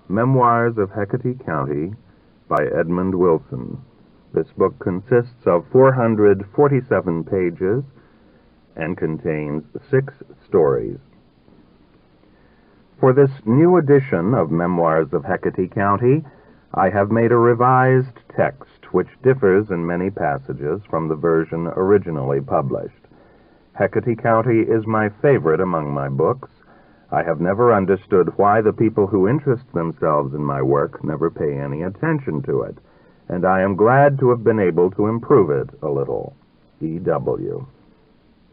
Memoirs of Hecate County by Edmund Wilson. This book consists of 447 pages and contains 6 stories. For this new edition of Memoirs of Hecate County, I have made a revised text which differs in many passages from the version originally published. Hecate County is my favorite among my books. I have never understood why the people who interest themselves in my work never pay any attention to it, and I am glad to have been able to improve it a little. E.W.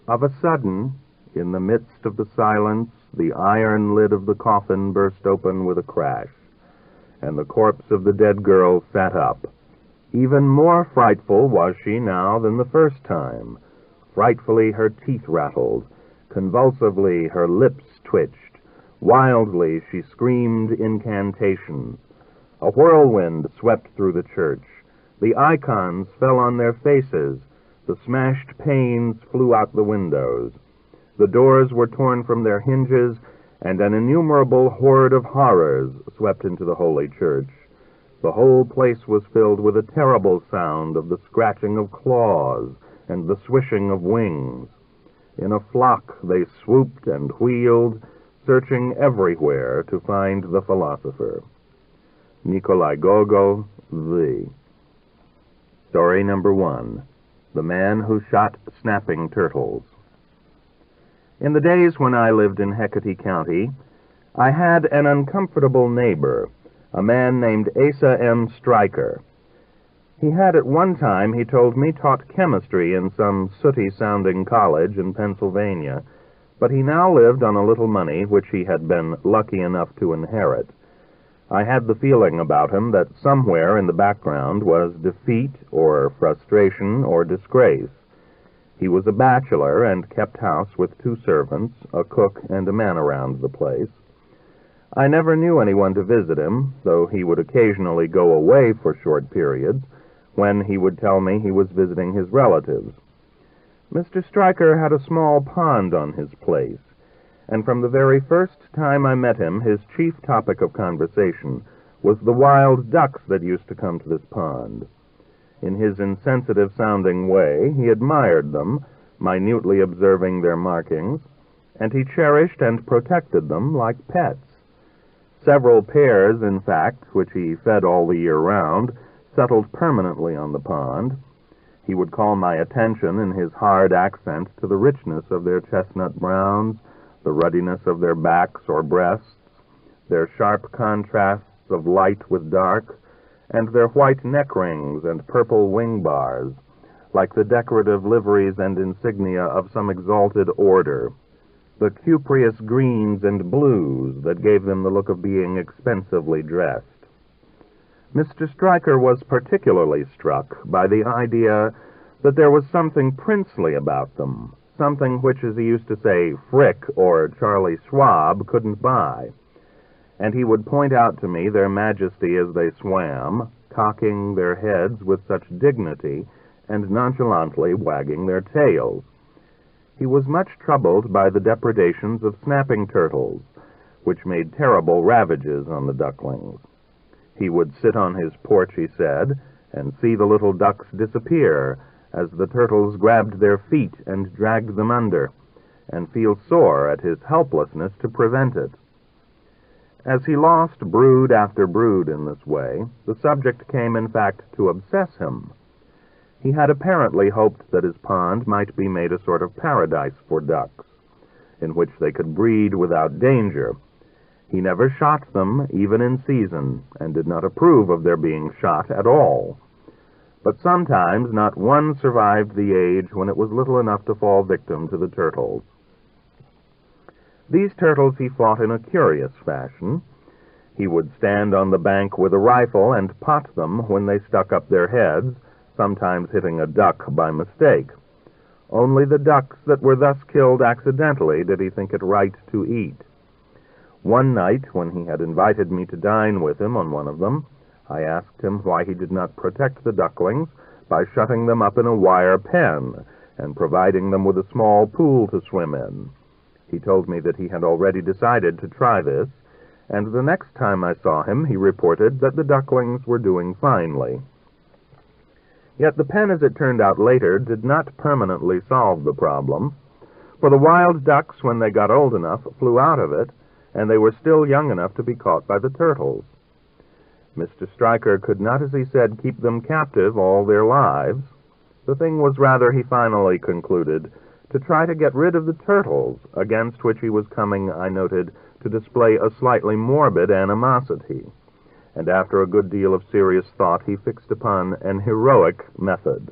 Of a sudden, in the midst of the silence, the iron lid of the coffin burst open with a crash, and the corpse of the dead girl sat up. Even more frightful was she now than the first time. Frightfully her teeth rattled. Convulsively her lips twitched. Wildly she screamed incantations. A whirlwind swept through the church. The icons fell on their faces. The smashed panes flew out the windows. The doors were torn from their hinges, and an innumerable horde of horrors swept into the holy church. The whole place was filled with a terrible sound of the scratching of claws and the swishing of wings. In a flock they swooped and wheeled, searching everywhere to find the philosopher. Nikolai Gogol, V. Story number 1. The Man Who Shot Snapping Turtles. In the days when I lived in Hecate County, I had an uncomfortable neighbor, a man named Asa M. Stryker. He had at one time, he told me, taught chemistry in some sooty-sounding college in Pennsylvania, but he now lived on a little money which he had been lucky enough to inherit. I had the feeling about him that somewhere in the background was defeat or frustration or disgrace. He was a bachelor and kept house with 2 servants, a cook and a man around the place. I never knew anyone to visit him, though he would occasionally go away for short periods, when he would tell me he was visiting his relatives. Mr. Stryker had a small pond on his place, and from the very first time I met him, his chief topic of conversation was the wild ducks that used to come to this pond. In his insensitive-sounding way, he admired them, minutely observing their markings, and he cherished and protected them like pets. Several pairs, in fact, which he fed all the year round, settled permanently on the pond. He would call my attention in his hard accent to the richness of their chestnut browns, the ruddiness of their backs or breasts, their sharp contrasts of light with dark, and their white neck rings and purple wing bars, like the decorative liveries and insignia of some exalted order, the cupreous greens and blues that gave them the look of being expensively dressed. Mr. Stryker was particularly struck by the idea that there was something princely about them, something which, as he used to say, Frick or Charlie Schwab couldn't buy. And he would point out to me their majesty as they swam, cocking their heads with such dignity and nonchalantly wagging their tails. He was much troubled by the depredations of snapping turtles, which made terrible ravages on the ducklings. He would sit on his porch, he said, and see the little ducks disappear as the turtles grabbed their feet and dragged them under, and feel sore at his helplessness to prevent it. As he lost brood after brood in this way, the subject came, in fact, to obsess him. He had apparently hoped that his pond might be made a sort of paradise for ducks, in which they could breed without danger. He never shot them, even in season, and did not approve of their being shot at all. But sometimes not one survived the age when it was little enough to fall victim to the turtles. These turtles he fought in a curious fashion. He would stand on the bank with a rifle and pot them when they stuck up their heads, sometimes hitting a duck by mistake. Only the ducks that were thus killed accidentally did he think it right to eat. One night, when he had invited me to dine with him on one of them, I asked him why he did not protect the ducklings by shutting them up in a wire pen and providing them with a small pool to swim in. He told me that he had already decided to try this, and the next time I saw him he reported that the ducklings were doing finely. Yet the pen, as it turned out later, did not permanently solve the problem, for the wild ducks, when they got old enough, flew out of it, and they were still young enough to be caught by the turtles. Mr. Stryker could not, as he said, keep them captive all their lives. The thing was rather, he finally concluded, to try to get rid of the turtles, against which he was coming, I noted, to display a slightly morbid animosity. And after a good deal of serious thought, he fixed upon an heroic method.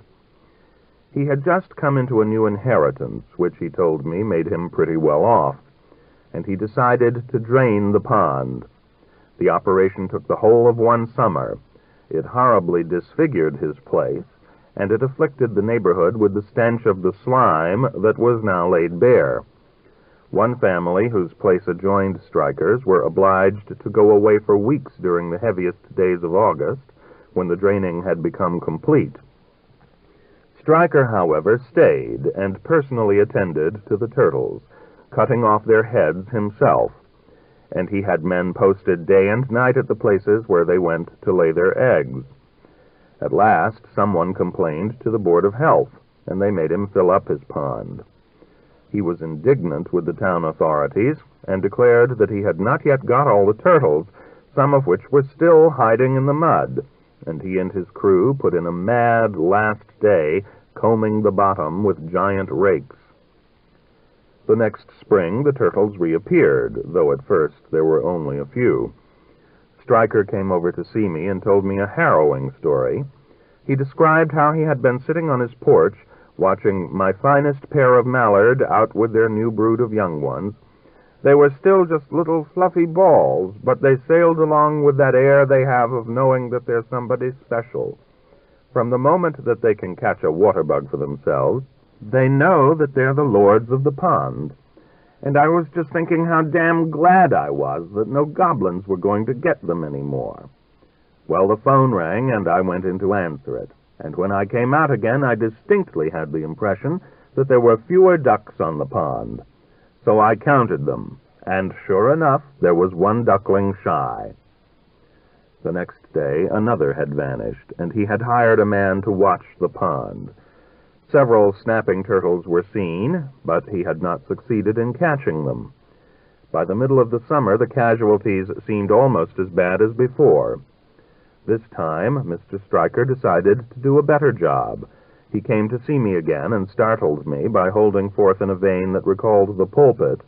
He had just come into a new inheritance, which he told me made him pretty well off, and he decided to drain the pond. The operation took the whole of one summer. It horribly disfigured his place, and it afflicted the neighborhood with the stench of the slime that was now laid bare. One family, whose place adjoined Stryker's, were obliged to go away for weeks during the heaviest days of August, when the draining had become complete. Stryker, however, stayed and personally attended to the turtles, cutting off their heads himself, and he had men posted day and night at the places where they went to lay their eggs. At last, someone complained to the Board of Health, and they made him fill up his pond. He was indignant with the town authorities, and declared that he had not yet got all the turtles, some of which were still hiding in the mud, and he and his crew put in a mad last day combing the bottom with giant rakes. The next spring the turtles reappeared, though at first there were only a few. Stryker came over to see me and told me a harrowing story. He described how he had been sitting on his porch watching my finest pair of mallard out with their new brood of young ones. They were still just little fluffy balls, but they sailed along with that air they have of knowing that they're somebody special. From the moment that they can catch a water bug for themselves, they know that they're the lords of the pond. And I was just thinking how damn glad I was that no goblins were going to get them anymore. Well, the phone rang, and I went in to answer it. And when I came out again, I distinctly had the impression that there were fewer ducks on the pond. So I counted them, and sure enough, there was one duckling shy. The next day, another had vanished, and he had hired a man to watch the pond. Several snapping turtles were seen, but he had not succeeded in catching them. By the middle of the summer, the casualties seemed almost as bad as before. This time, Mr. Stryker decided to do a better job. He came to see me again and startled me by holding forth in a vein that recalled the pulpit.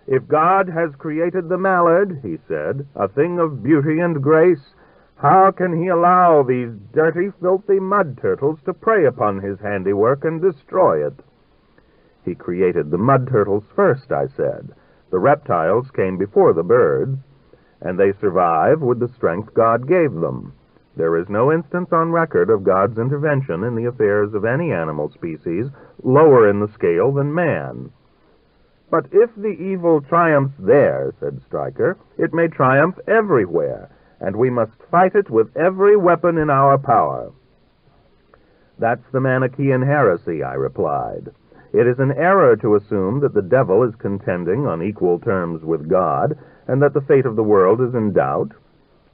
"If God has created the mallard," he said, "a thing of beauty and grace, how can he allow these dirty, filthy mud turtles to prey upon his handiwork and destroy it?" "He created the mud turtles first," I said. "The reptiles came before the birds, and they survive with the strength God gave them. There is no instance on record of God's intervention in the affairs of any animal species lower in the scale than man." "But if the evil triumphs there," said Stryker, "it may triumph everywhere, and we must fight it with every weapon in our power." "That's the Manichaean heresy," I replied. "It is an error to assume that the devil is contending on equal terms with God, and that the fate of the world is in doubt."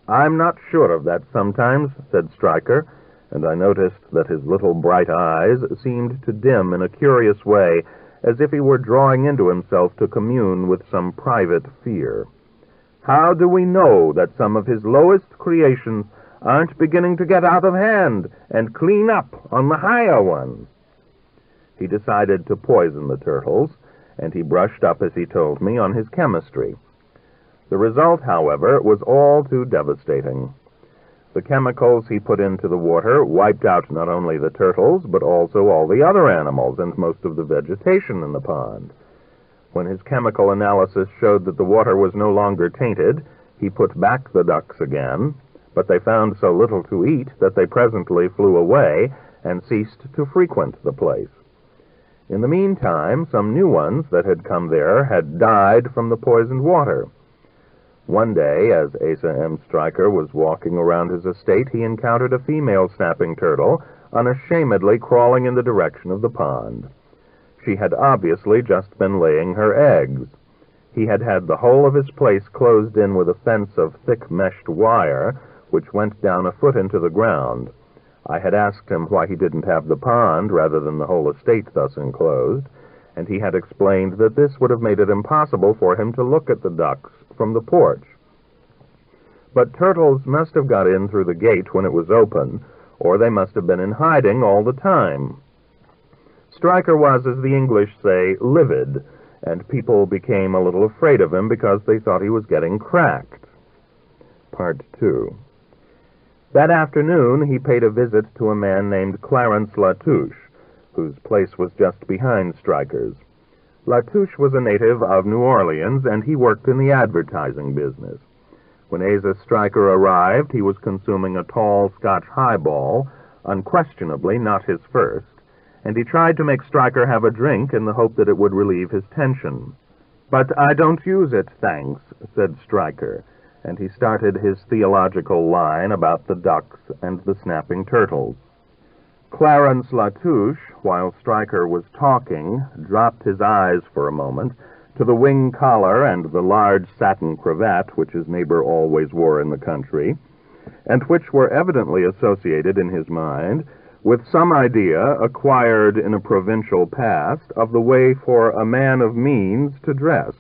"I'm not sure of that sometimes," said Stryker, and I noticed that his little bright eyes seemed to dim in a curious way, as if he were drawing into himself to commune with some private fear. "How do we know that some of his lowest creations aren't beginning to get out of hand and clean up on the higher ones?" He decided to poison the turtles, and he brushed up, as he told me, on his chemistry. The result, however, was all too devastating. The chemicals he put into the water wiped out not only the turtles, but also all the other animals and most of the vegetation in the pond. When his chemical analysis showed that the water was no longer tainted, he put back the ducks again, but they found so little to eat that they presently flew away and ceased to frequent the place. In the meantime, some new ones that had come there had died from the poisoned water. One day, as Asa M. Stryker was walking around his estate, he encountered a female snapping turtle unashamedly crawling in the direction of the pond. She had obviously just been laying her eggs. He had had the whole of his place closed in with a fence of thick meshed wire, which went down a foot into the ground. I had asked him why he didn't have the pond rather than the whole estate thus enclosed, and he had explained that this would have made it impossible for him to look at the ducks from the porch. But turtles must have got in through the gate when it was open, or they must have been in hiding all the time. Stryker was, as the English say, livid, and people became a little afraid of him because they thought he was getting cracked. Part 2. That afternoon he paid a visit to a man named Clarence Latouche, whose place was just behind Stryker's. Latouche was a native of New Orleans, and he worked in the advertising business. When Asa Stryker arrived, he was consuming a tall Scotch highball, unquestionably not his first, and he tried to make Stryker have a drink in the hope that it would relieve his tension. "But I don't use it, thanks," said Stryker, and he started his theological line about the ducks and the snapping turtles. Clarence Latouche, while Stryker was talking, dropped his eyes for a moment to the wing collar and the large satin cravat which his neighbor always wore in the country, and which were evidently associated in his mind with some idea, acquired in a provincial past, of the way for a man of means to dress.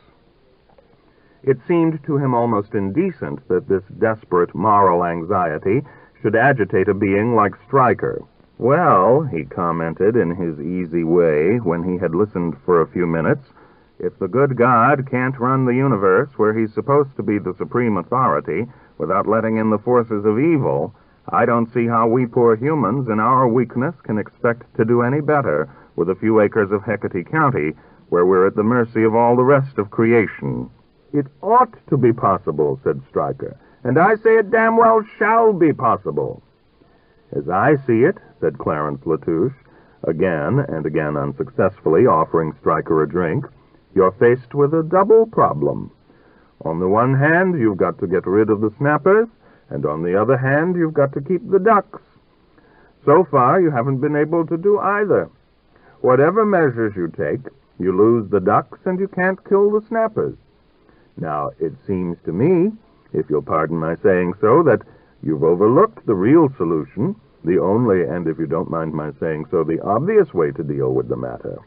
It seemed to him almost indecent that this desperate moral anxiety should agitate a being like Stryker. "Well," he commented in his easy way when he had listened for a few minutes, "if the good God can't run the universe where he's supposed to be the supreme authority without letting in the forces of evil, I don't see how we poor humans in our weakness can expect to do any better with a few acres of Hecate County, where we're at the mercy of all the rest of creation." "It ought to be possible," said Stryker, "and I say it damn well shall be possible." "As I see it," said Clarence Latouche, again and again unsuccessfully offering Stryker a drink, "you're faced with a double problem. On the one hand, you've got to get rid of the snappers, and on the other hand, you've got to keep the ducks. So far, you haven't been able to do either. Whatever measures you take, you lose the ducks and you can't kill the snappers. Now, it seems to me, if you'll pardon my saying so, that you've overlooked the real solution, the only, and if you don't mind my saying so, the obvious way to deal with the matter."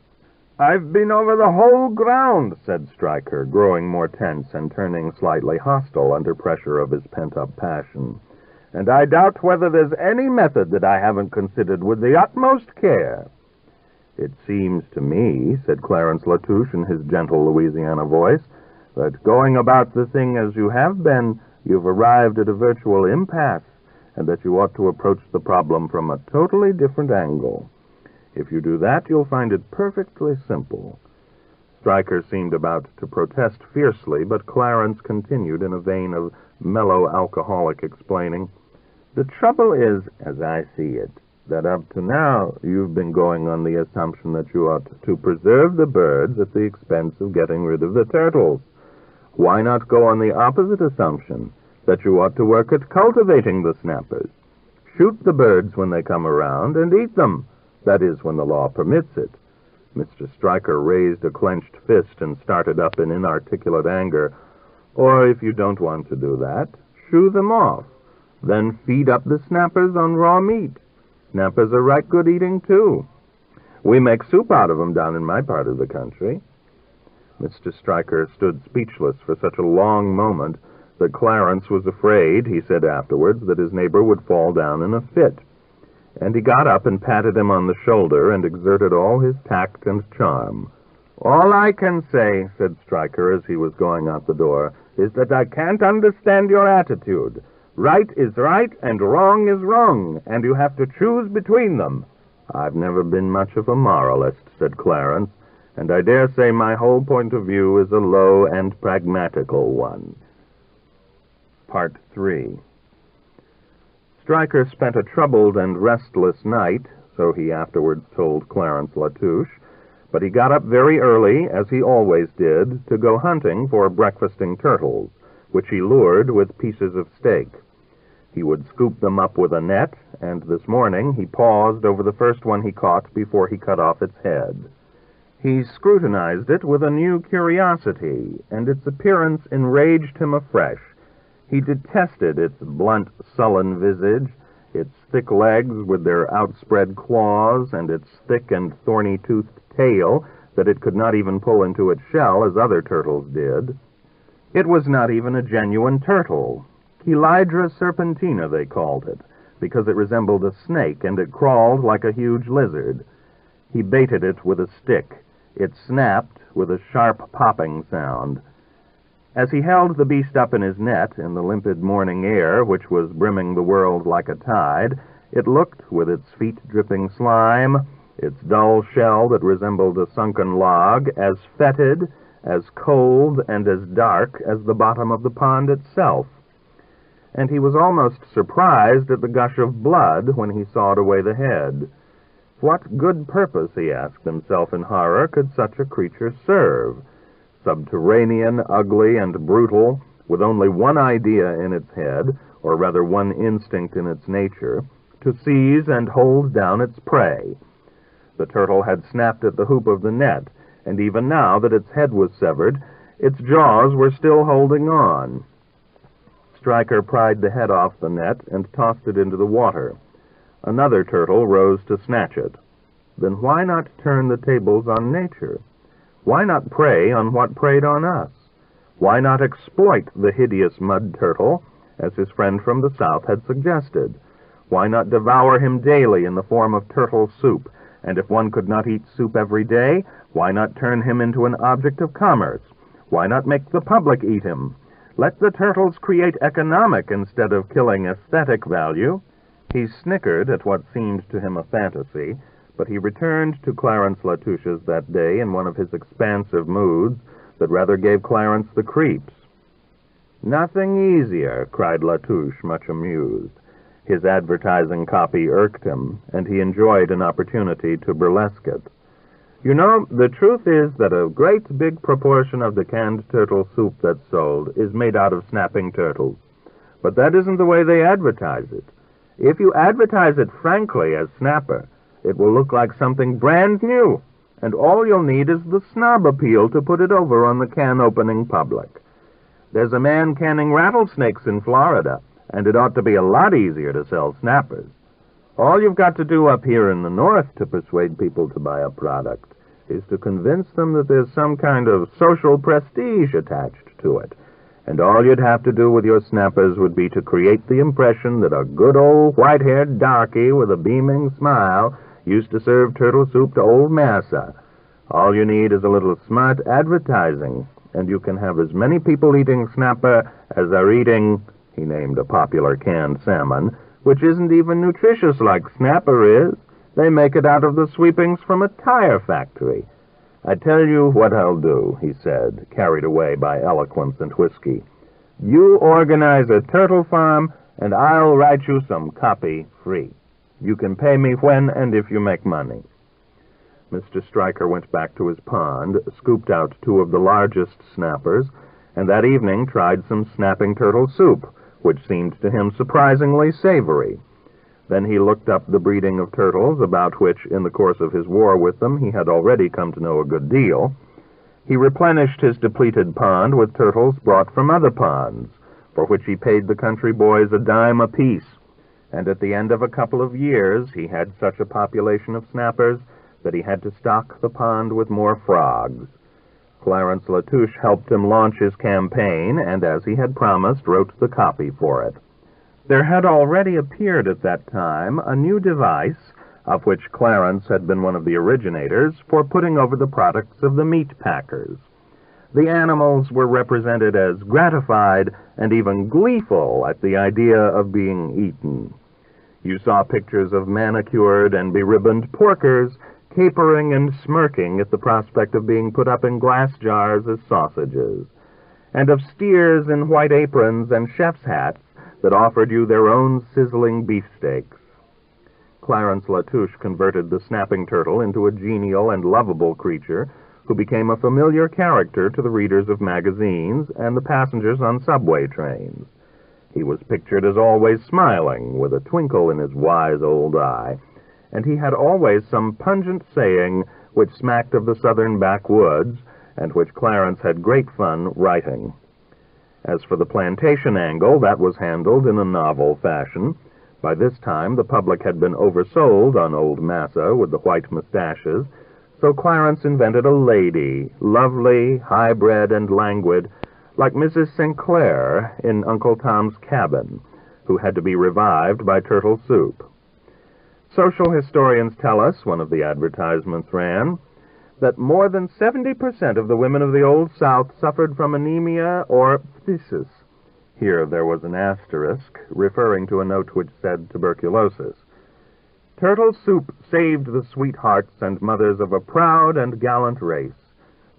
"I've been over the whole ground," said Stryker, growing more tense and turning slightly hostile under pressure of his pent-up passion. "And I doubt whether there's any method that I haven't considered with the utmost care." "It seems to me," said Clarence Latouche in his gentle Louisiana voice, "that going about the thing as you have been, you've arrived at a virtual impasse, and that you ought to approach the problem from a totally different angle. If you do that, you'll find it perfectly simple." Stryker seemed about to protest fiercely, but Clarence continued in a vein of mellow alcoholic explaining, "The trouble is, as I see it, that up to now you've been going on the assumption that you ought to preserve the birds at the expense of getting rid of the turtles. Why not go on the opposite assumption, that you ought to work at cultivating the snappers? Shoot the birds when they come around and eat them. That is, when the law permits it." Mr. Stryker raised a clenched fist and started up in inarticulate anger. "Or if you don't want to do that, shoo them off. Then feed up the snappers on raw meat. Snappers are right good eating, too. We make soup out of them down in my part of the country." Mr. Stryker stood speechless for such a long moment that Clarence was afraid, he said afterwards, that his neighbor would fall down in a fit. And he got up and patted him on the shoulder and exerted all his tact and charm. "All I can say," said Stryker as he was going out the door, "is that I can't understand your attitude. Right is right and wrong is wrong, and you have to choose between them." "I've never been much of a moralist," said Clarence, "and I dare say my whole point of view is a low and pragmatical one." Part 3. Stryker spent a troubled and restless night, so he afterwards told Clarence Latouche, but he got up very early, as he always did, to go hunting for breakfasting turtles, which he lured with pieces of steak. He would scoop them up with a net, and this morning he paused over the first one he caught before he cut off its head. He scrutinized it with a new curiosity, and its appearance enraged him afresh. He detested its blunt, sullen visage, its thick legs with their outspread claws, and its thick and thorny-toothed tail that it could not even pull into its shell as other turtles did. It was not even a genuine turtle. Chilydra serpentina, they called it, because it resembled a snake, and it crawled like a huge lizard. He baited it with a stick. It snapped with a sharp popping sound. As he held the beast up in his net in the limpid morning air, which was brimming the world like a tide, it looked, with its feet dripping slime, its dull shell that resembled a sunken log, as fetid, as cold, and as dark as the bottom of the pond itself. And he was almost surprised at the gush of blood when he sawed away the head. What good purpose, he asked himself in horror, could such a creature serve? Subterranean, ugly, and brutal, with only one idea in its head, or rather one instinct in its nature, to seize and hold down its prey. The turtle had snapped at the hoop of the net, and even now that its head was severed, its jaws were still holding on. Stryker pried the head off the net and tossed it into the water. Another turtle rose to snatch it. Then why not turn the tables on nature? Why not prey on what preyed on us? Why not exploit the hideous mud turtle, as his friend from the south had suggested? Why not devour him daily in the form of turtle soup? And if one could not eat soup every day, why not turn him into an object of commerce? Why not make the public eat him? Let the turtles create economic instead of killing aesthetic value. He snickered at what seemed to him a fantasy, but he returned to Clarence Latouche's that day in one of his expansive moods that rather gave Clarence the creeps. "Nothing easier," cried Latouche, much amused. His advertising copy irked him, and he enjoyed an opportunity to burlesque it. "You know, the truth is that a great big proportion of the canned turtle soup that's sold is made out of snapping turtles. But that isn't the way they advertise it. If you advertise it frankly as snapper, it will look like something brand new, and all you'll need is the snob appeal to put it over on the can-opening public. There's a man canning rattlesnakes in Florida, and it ought to be a lot easier to sell snappers. All you've got to do up here in the north to persuade people to buy a product is to convince them that there's some kind of social prestige attached to it. And all you'd have to do with your snappers would be to create the impression that a good old white-haired darky with a beaming smile used to serve turtle soup to old Massa. All you need is a little smart advertising, and you can have as many people eating snapper as are eating," he named a popular canned salmon, "which isn't even nutritious like snapper is. They make it out of the sweepings from a tire factory. I tell you what I'll do," he said, carried away by eloquence and whiskey. "You organize a turtle farm, and I'll write you some copy free. You can pay me when and if you make money." Mr. Stryker went back to his pond, scooped out 2 of the largest snappers, and that evening tried some snapping turtle soup, which seemed to him surprisingly savory. Then he looked up the breeding of turtles, about which, in the course of his war with them, he had already come to know a good deal. He replenished his depleted pond with turtles brought from other ponds, for which he paid the country boys a dime apiece, and at the end of a couple of years he had such a population of snappers that he had to stock the pond with more frogs. Clarence Latouche helped him launch his campaign, and as he had promised, wrote the copy for it. There had already appeared at that time a new device, of which Clarence had been one of the originators, for putting over the products of the meat packers. The animals were represented as gratified and even gleeful at the idea of being eaten. You saw pictures of manicured and beribboned porkers capering and smirking at the prospect of being put up in glass jars as sausages, and of steers in white aprons and chef's hats that offered you their own sizzling beefsteaks. Clarence Latouche converted the snapping turtle into a genial and lovable creature who became a familiar character to the readers of magazines and the passengers on subway trains. He was pictured as always smiling, with a twinkle in his wise old eye, and he had always some pungent saying which smacked of the southern backwoods, and which Clarence had great fun writing. As for the plantation angle, that was handled in a novel fashion. By this time, the public had been oversold on old Massa with the white mustaches, so Clarence invented a lady, lovely, high-bred, and languid, like Mrs. Sinclair in Uncle Tom's Cabin, who had to be revived by turtle soup. Social historians tell us, one of the advertisements ran, that more than 70% of the women of the Old South suffered from anemia or phthisis. Here there was an asterisk, referring to a note which said tuberculosis. Turtle soup saved the sweethearts and mothers of a proud and gallant race.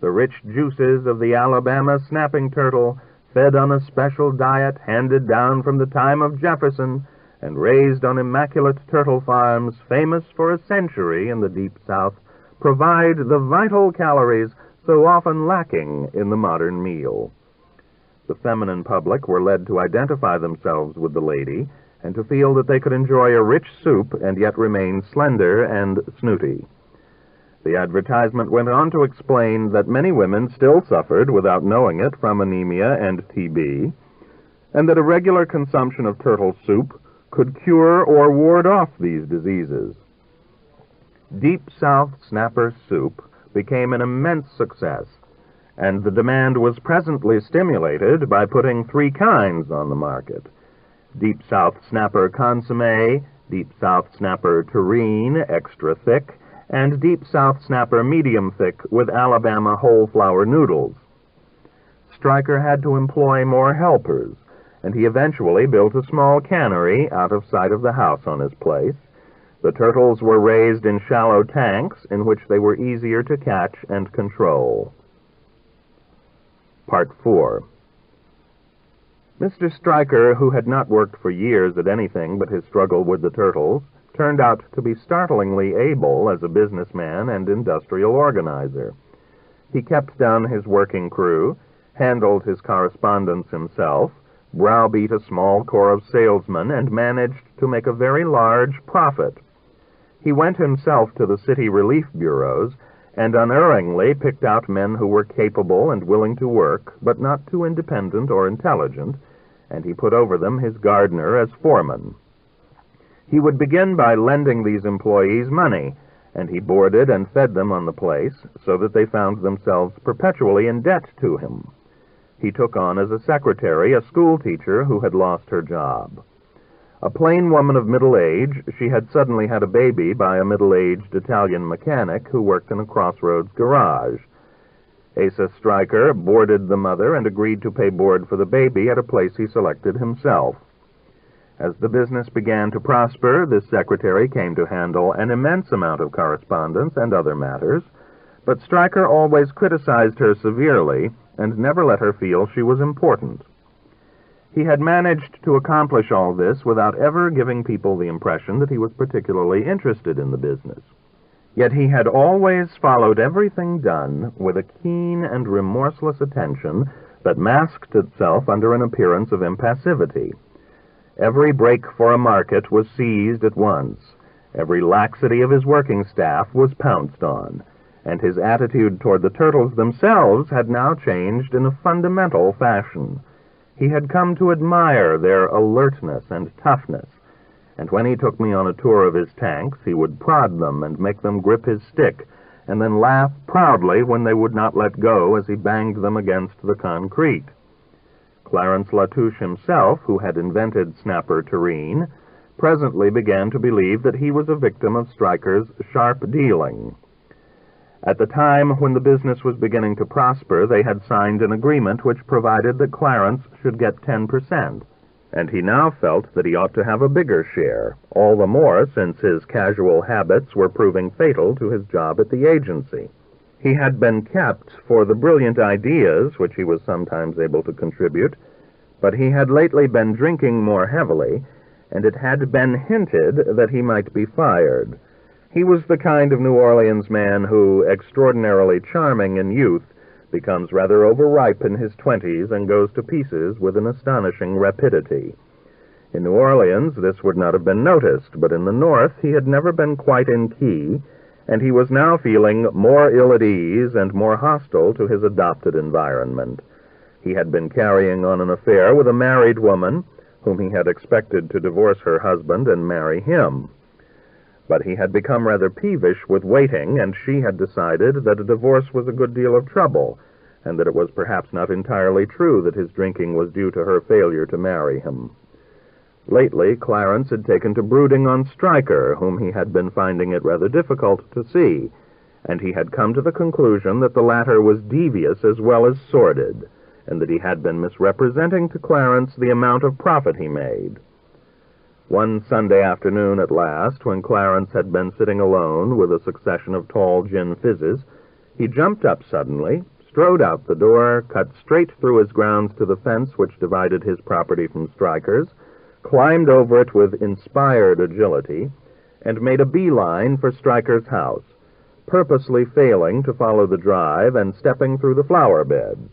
The rich juices of the Alabama snapping turtle, fed on a special diet handed down from the time of Jefferson, and raised on immaculate turtle farms famous for a century in the deep South, provide the vital calories so often lacking in the modern meal. The feminine public were led to identify themselves with the lady and to feel that they could enjoy a rich soup and yet remain slender and snooty. The advertisement went on to explain that many women still suffered, without knowing it, from anemia and TB, and that a regular consumption of turtle soup could cure or ward off these diseases. Deep South snapper soup became an immense success, and the demand was presently stimulated by putting 3 kinds on the market: Deep South snapper consommé, Deep South snapper terrine, extra thick, and Deep South snapper medium thick with Alabama whole flour noodles. Stryker had to employ more helpers, and he eventually built a small cannery out of sight of the house on his place. The turtles were raised in shallow tanks in which they were easier to catch and control. Part 4. Mr. Stryker, who had not worked for years at anything but his struggle with the turtles, turned out to be startlingly able as a businessman and industrial organizer. He kept down his working crew, handled his correspondence himself, browbeat a small corps of salesmen, and managed to make a very large profit. He went himself to the city relief bureaus and unerringly picked out men who were capable and willing to work, but not too independent or intelligent, and he put over them his gardener as foreman. He would begin by lending these employees money, and he boarded and fed them on the place so that they found themselves perpetually in debt to him. He took on as a secretary a schoolteacher who had lost her job. A plain woman of middle age, she had suddenly had a baby by a middle-aged Italian mechanic who worked in a crossroads garage. Asa Stryker boarded the mother and agreed to pay board for the baby at a place he selected himself. As the business began to prosper, this secretary came to handle an immense amount of correspondence and other matters, but Stryker always criticized her severely and never let her feel she was important. He had managed to accomplish all this without ever giving people the impression that he was particularly interested in the business. Yet he had always followed everything done with a keen and remorseless attention that masked itself under an appearance of impassivity. Every break for a market was seized at once. Every laxity of his working staff was pounced on, and his attitude toward the turtles themselves had now changed in a fundamental fashion. He had come to admire their alertness and toughness, and when he took me on a tour of his tanks, he would prod them and make them grip his stick, and then laugh proudly when they would not let go as he banged them against the concrete. Clarence Latouche himself, who had invented snapper terrine, presently began to believe that he was a victim of Stryker's sharp dealing. At the time when the business was beginning to prosper, they had signed an agreement which provided that Clarence should get 10%, and he now felt that he ought to have a bigger share, all the more since his casual habits were proving fatal to his job at the agency. He had been kept for the brilliant ideas which he was sometimes able to contribute, but he had lately been drinking more heavily, and it had been hinted that he might be fired. He was the kind of New Orleans man who, extraordinarily charming in youth, becomes rather overripe in his 20s and goes to pieces with an astonishing rapidity. In New Orleans, this would not have been noticed, but in the North he had never been quite in key, and he was now feeling more ill at ease and more hostile to his adopted environment. He had been carrying on an affair with a married woman whom he had expected to divorce her husband and marry him. But he had become rather peevish with waiting, and she had decided that a divorce was a good deal of trouble, and that it was perhaps not entirely true that his drinking was due to her failure to marry him. Lately, Clarence had taken to brooding on Stryker, whom he had been finding it rather difficult to see, and he had come to the conclusion that the latter was devious as well as sordid, and that he had been misrepresenting to Clarence the amount of profit he made. One Sunday afternoon at last, when Clarence had been sitting alone with a succession of tall gin fizzes, he jumped up suddenly, strode out the door, cut straight through his grounds to the fence which divided his property from Stryker's, climbed over it with inspired agility, and made a beeline for Stryker's house, purposely failing to follow the drive and stepping through the flower beds.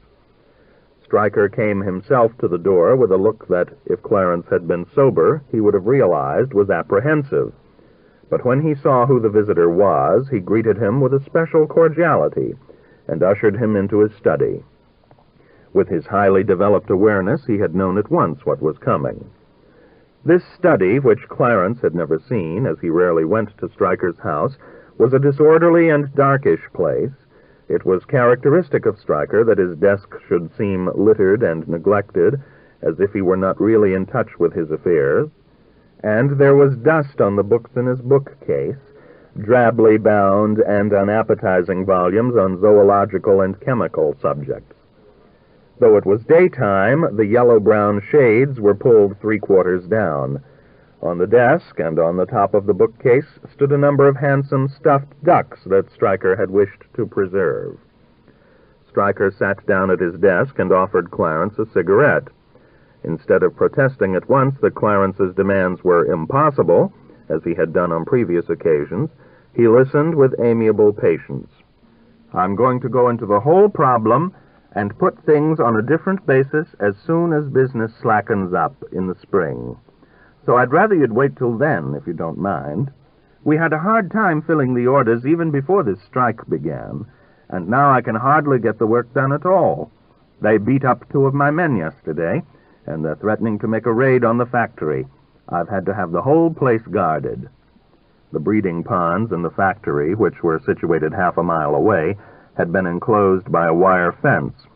Stryker came himself to the door with a look that, if Clarence had been sober, he would have realized was apprehensive. But when he saw who the visitor was, he greeted him with a special cordiality and ushered him into his study. With his highly developed awareness, he had known at once what was coming. This study, which Clarence had never seen, as he rarely went to Stryker's house, was a disorderly and darkish place. It was characteristic of Stryker that his desk should seem littered and neglected, as if he were not really in touch with his affairs, and there was dust on the books in his bookcase, drably bound and unappetizing volumes on zoological and chemical subjects. Though it was daytime, the yellow-brown shades were pulled 3/4 down. On the desk and on the top of the bookcase stood a number of handsome stuffed ducks that Stryker had wished to preserve. Stryker sat down at his desk and offered Clarence a cigarette. Instead of protesting at once that Clarence's demands were impossible, as he had done on previous occasions, he listened with amiable patience. "I'm going to go into the whole problem and put things on a different basis as soon as business slackens up in the spring. So I'd rather you'd wait till then, if you don't mind. We had a hard time filling the orders even before this strike began, and now I can hardly get the work done at all. They beat up 2 of my men yesterday, and they're threatening to make a raid on the factory. I've had to have the whole place guarded." The breeding ponds and the factory, which were situated half a mile away, had been enclosed by a wire fence.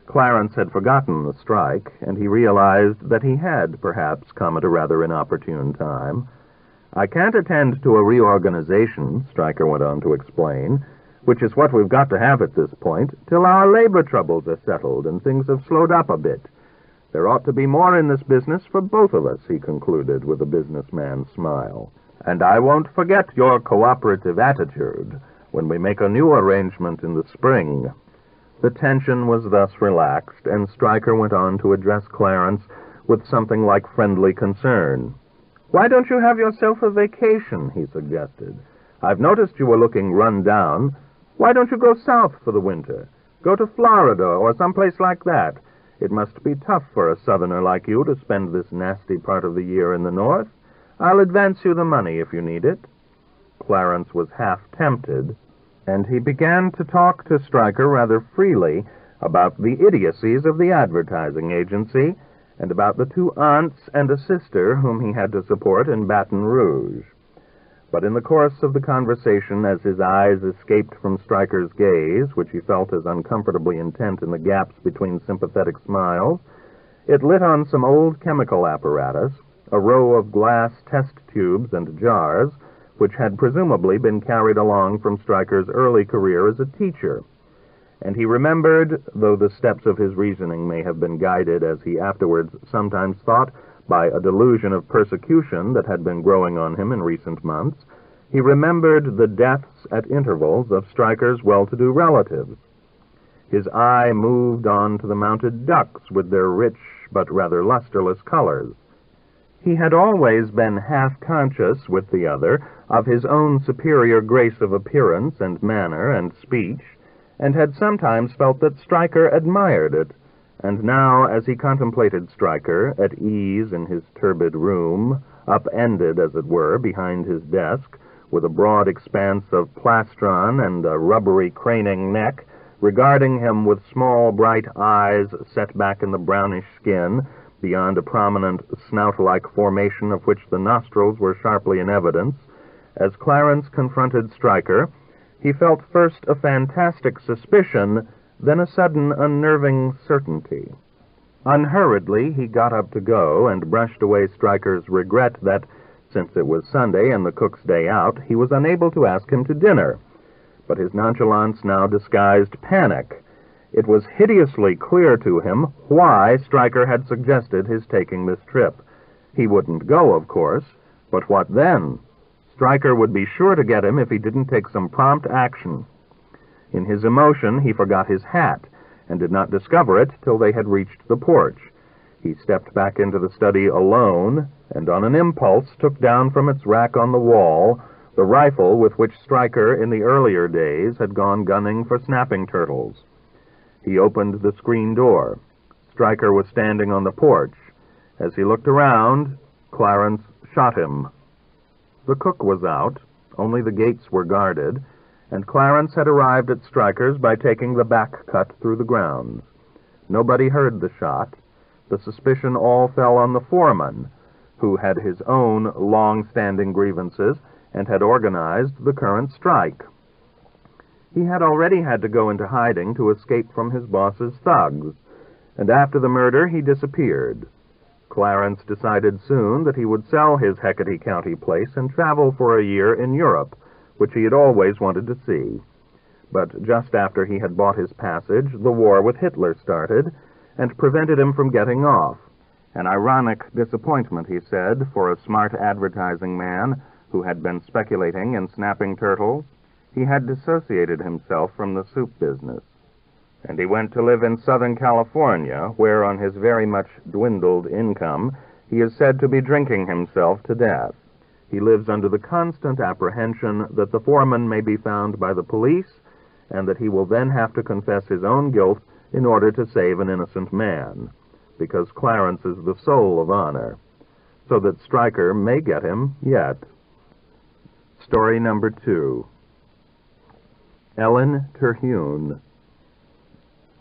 Clarence had forgotten the strike, and he realized that he had, perhaps, come at a rather inopportune time. "I can't attend to a reorganization," Stryker went on to explain, "which is what we've got to have at this point, till our labor troubles are settled and things have slowed up a bit. There ought to be more in this business for both of us," he concluded with a businessman's smile. "And I won't forget your cooperative attitude when we make a new arrangement in the spring." The tension was thus relaxed, and Stryker went on to address Clarence with something like friendly concern. "Why don't you have yourself a vacation?" he suggested. "I've noticed you were looking run down. Why don't you go south for the winter? Go to Florida or someplace like that. It must be tough for a Southerner like you to spend this nasty part of the year in the North. I'll advance you the money if you need it." Clarence was half tempted, and he began to talk to Stryker rather freely about the idiocies of the advertising agency and about the 2 aunts and a sister whom he had to support in Baton Rouge. But in the course of the conversation, as his eyes escaped from Stryker's gaze, which he felt as uncomfortably intent in the gaps between sympathetic smiles, it lit on some old chemical apparatus, a row of glass test tubes and jars, which had presumably been carried along from Stryker's early career as a teacher. And he remembered, though the steps of his reasoning may have been guided, as he afterwards sometimes thought, by a delusion of persecution that had been growing on him in recent months, he remembered the deaths at intervals of Stryker's well-to-do relatives. His eye moved on to the mounted ducks with their rich but rather lusterless colors. He had always been half-conscious, with the other, of his own superior grace of appearance and manner and speech, and had sometimes felt that Stryker admired it, and now, as he contemplated Stryker, at ease in his turbid room, upended, as it were, behind his desk, with a broad expanse of plastron and a rubbery craning neck, regarding him with small bright eyes set back in the brownish skin, beyond a prominent snout-like formation of which the nostrils were sharply in evidence. As Clarence confronted Stryker, he felt first a fantastic suspicion, then a sudden unnerving certainty. Unhurriedly, he got up to go and brushed away Stryker's regret that, since it was Sunday and the cook's day out, he was unable to ask him to dinner. But his nonchalance now disguised panic. It was hideously clear to him why Stryker had suggested his taking this trip. He wouldn't go, of course, but what then? Stryker would be sure to get him if he didn't take some prompt action. In his emotion, he forgot his hat, and did not discover it till they had reached the porch. He stepped back into the study alone, and on an impulse took down from its rack on the wall the rifle with which Stryker in the earlier days had gone gunning for snapping turtles. He opened the screen door. Stryker was standing on the porch. As he looked around, Clarence shot him. The cook was out, only the gates were guarded, and Clarence had arrived at Stryker's by taking the back cut through the grounds. Nobody heard the shot. The suspicion all fell on the foreman, who had his own long-standing grievances and had organized the current strike. He had already had to go into hiding to escape from his boss's thugs, and after the murder he disappeared. Clarence decided soon that he would sell his Hecate County place and travel for a year in Europe, which he had always wanted to see. But just after he had bought his passage, the war with Hitler started, and prevented him from getting off. An ironic disappointment, he said, for a smart advertising man who had been speculating in snapping turtles. He had dissociated himself from the soup business, and he went to live in Southern California, where, on his very much dwindled income, he is said to be drinking himself to death. He lives under the constant apprehension that the foreman may be found by the police, and that he will then have to confess his own guilt in order to save an innocent man, because Clarence is the soul of honor, so that Stryker may get him yet. Story number 2. Ellen Terhune.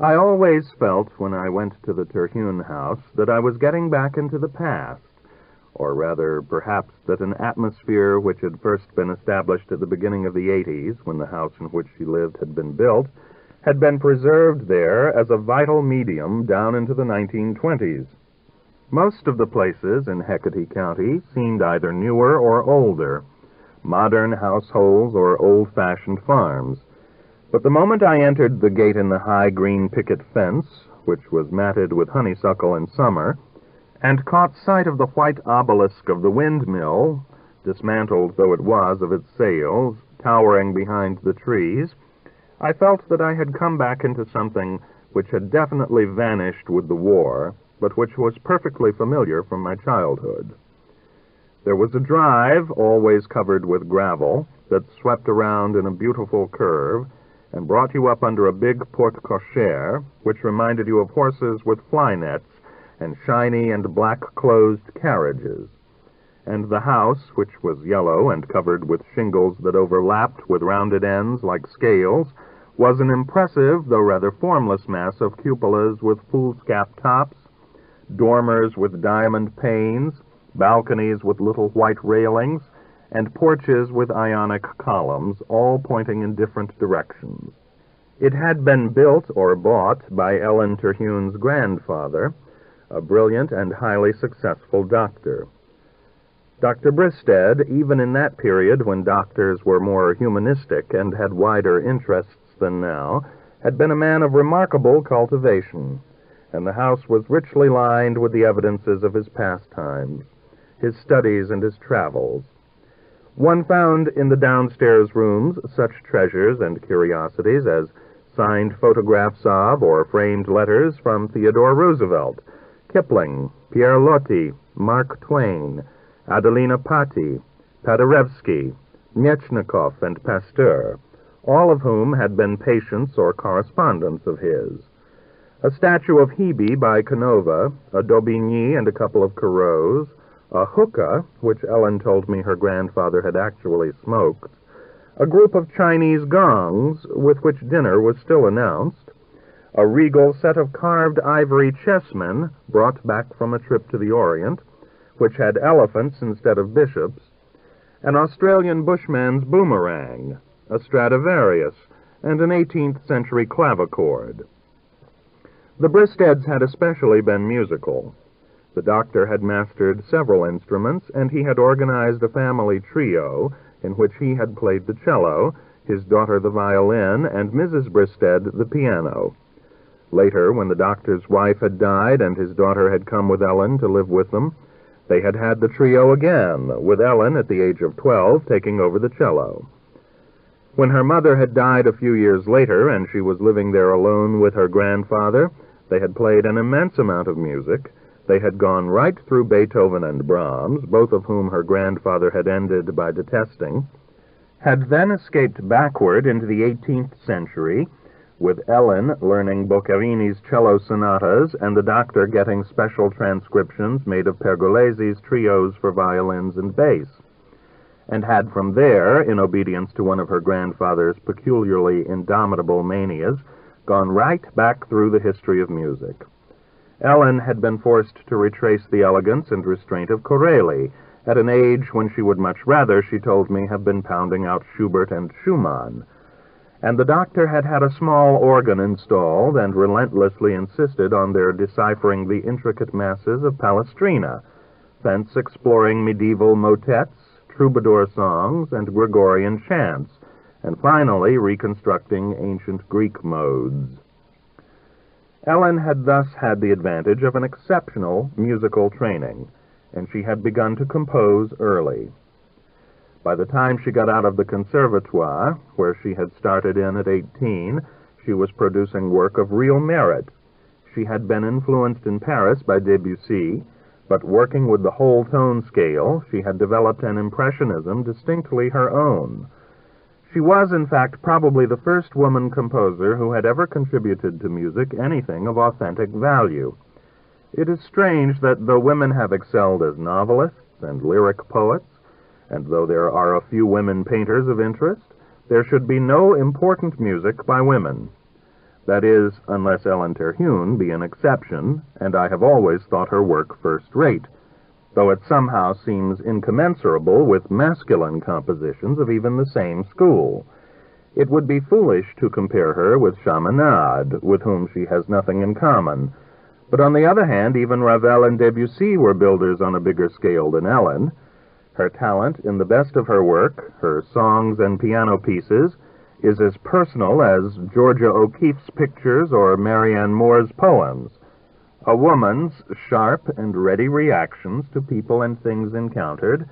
I always felt when I went to the Terhune house that I was getting back into the past, or rather, perhaps, that an atmosphere which had first been established at the beginning of the 80s, when the house in which she lived had been built, had been preserved there as a vital medium down into the 1920s. Most of the places in Hecate County seemed either newer or older, modern households or old-fashioned farms. But the moment I entered the gate in the high green picket fence, which was matted with honeysuckle in summer, and caught sight of the white obelisk of the windmill, dismantled though it was of its sails, towering behind the trees, I felt that I had come back into something which had definitely vanished with the war, but which was perfectly familiar from my childhood. There was a drive, always covered with gravel, that swept around in a beautiful curve, and brought you up under a big porte-cochere, which reminded you of horses with fly nets and shiny and black-closed carriages. And the house, which was yellow and covered with shingles that overlapped with rounded ends like scales, was an impressive, though rather formless mass of cupolas with foolscap tops, dormers with diamond panes, balconies with little white railings, and porches with ionic columns, all pointing in different directions. It had been built or bought by Ellen Terhune's grandfather, a brilliant and highly successful doctor. Dr. Bristed, even in that period when doctors were more humanistic and had wider interests than now, had been a man of remarkable cultivation, and the house was richly lined with the evidences of his pastimes, his studies and his travels. One found in the downstairs rooms such treasures and curiosities as signed photographs of or framed letters from Theodore Roosevelt, Kipling, Pierre Loti, Mark Twain, Adelina Patti, Paderewski, Mechnikov, and Pasteur, all of whom had been patients or correspondents of his. A statue of Hebe by Canova, a Daubigny and a couple of Corrots, a hookah, which Ellen told me her grandfather had actually smoked, a group of Chinese gongs, with which dinner was still announced, a regal set of carved ivory chessmen brought back from a trip to the Orient, which had elephants instead of bishops, an Australian bushman's boomerang, a Stradivarius, and an 18th century clavichord. The Bristeds had especially been musical. The doctor had mastered several instruments, and he had organized a family trio in which he had played the cello, his daughter the violin, and Mrs. Bristed the piano. Later, when the doctor's wife had died and his daughter had come with Ellen to live with them, they had had the trio again, with Ellen at the age of 12 taking over the cello. When her mother had died a few years later and she was living there alone with her grandfather, they had played an immense amount of music. They had gone right through Beethoven and Brahms, both of whom her grandfather had ended by detesting, had then escaped backward into the 18th century, with Ellen learning Boccherini's cello sonatas and the doctor getting special transcriptions made of Pergolesi's trios for violins and bass, and had from there, in obedience to one of her grandfather's peculiarly indomitable manias, gone right back through the history of music. Ellen had been forced to retrace the elegance and restraint of Corelli, at an age when she would much rather, she told me, have been pounding out Schubert and Schumann. And the doctor had had a small organ installed and relentlessly insisted on their deciphering the intricate masses of Palestrina, thence exploring medieval motets, troubadour songs, and Gregorian chants, and finally reconstructing ancient Greek modes. Ellen had thus had the advantage of an exceptional musical training, and she had begun to compose early. By the time she got out of the conservatoire, where she had started in at 18, she was producing work of real merit. She had been influenced in Paris by Debussy, but working with the whole tone scale, she had developed an impressionism distinctly her own. She was, in fact, probably the first woman composer who had ever contributed to music anything of authentic value. It is strange that though women have excelled as novelists and lyric poets, and though there are a few women painters of interest, there should be no important music by women. That is, unless Ellen Terhune be an exception, and I have always thought her work first-rate, though it somehow seems incommensurable with masculine compositions of even the same school. It would be foolish to compare her with Chaminade, with whom she has nothing in common. But on the other hand, even Ravel and Debussy were builders on a bigger scale than Ellen. Her talent in the best of her work, her songs and piano pieces, is as personal as Georgia O'Keeffe's pictures or Marianne Moore's poems. A woman's sharp and ready reactions to people and things encountered,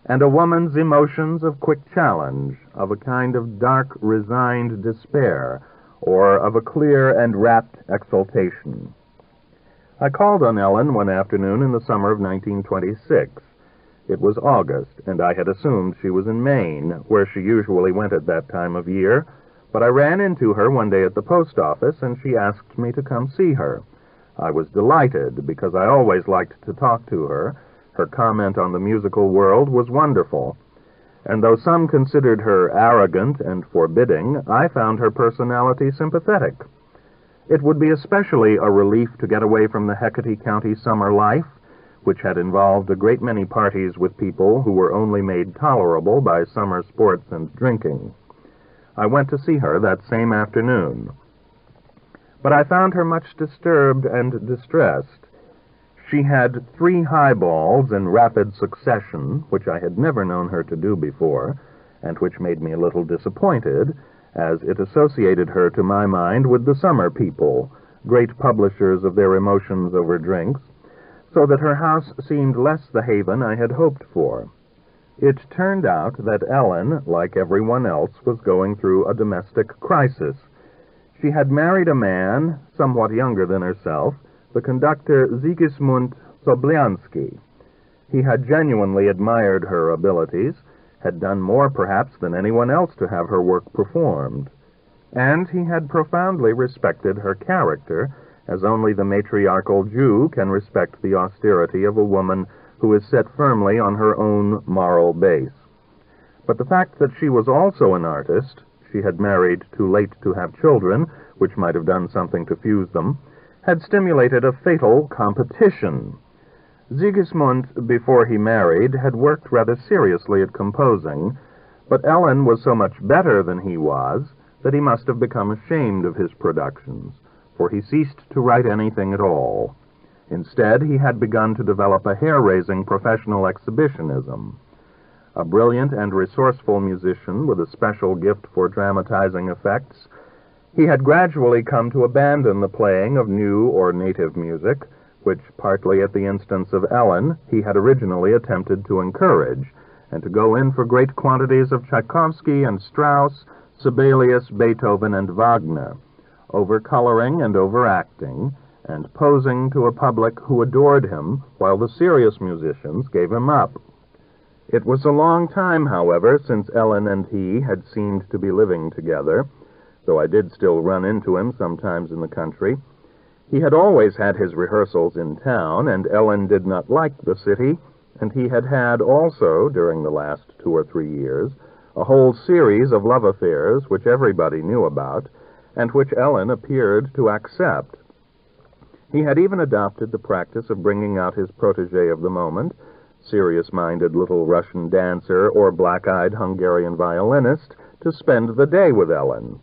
and a woman's emotions of quick challenge, of a kind of dark, resigned despair, or of a clear and rapt exultation. I called on Ellen one afternoon in the summer of 1926. It was August, and I had assumed she was in Maine, where she usually went at that time of year, but I ran into her one day at the post office, and she asked me to come see her. I was delighted, because I always liked to talk to her. Her comment on the musical world was wonderful, and though some considered her arrogant and forbidding, I found her personality sympathetic. It would be especially a relief to get away from the Hecate County summer life, which had involved a great many parties with people who were only made tolerable by summer sports and drinking. I went to see her that same afternoon, but I found her much disturbed and distressed. She had 3 highballs in rapid succession, which I had never known her to do before, and which made me a little disappointed, as it associated her, to my mind, with the summer people, great publishers of their emotions over drinks, so that her house seemed less the haven I had hoped for. It turned out that Ellen, like everyone else, was going through a domestic crisis. She had married a man, somewhat younger than herself, the conductor Sigismund Sobliansky. He had genuinely admired her abilities, had done more perhaps than anyone else to have her work performed, and he had profoundly respected her character, as only the matriarchal Jew can respect the austerity of a woman who is set firmly on her own moral base. But the fact that she was also an artist, she had married too late to have children, which might have done something to fuse them, had stimulated a fatal competition. Sigismund, before he married, had worked rather seriously at composing, but Ellen was so much better than he was that he must have become ashamed of his productions, for he ceased to write anything at all. Instead, he had begun to develop a hair-raising professional exhibitionism. A brilliant and resourceful musician with a special gift for dramatizing effects, he had gradually come to abandon the playing of new or native music, which, partly at the instance of Ellen, he had originally attempted to encourage, and to go in for great quantities of Tchaikovsky and Strauss, Sibelius, Beethoven, and Wagner, over-coloring and overacting, and posing to a public who adored him, while the serious musicians gave him up. It was a long time, however, since Ellen and he had seemed to be living together, though I did still run into him sometimes in the country. He had always had his rehearsals in town, and Ellen did not like the city, and he had had also, during the last 2 or 3 years, a whole series of love affairs which everybody knew about, and which Ellen appeared to accept. He had even adopted the practice of bringing out his protégé of the moment, serious-minded little Russian dancer or black-eyed Hungarian violinist, to spend the day with Ellen.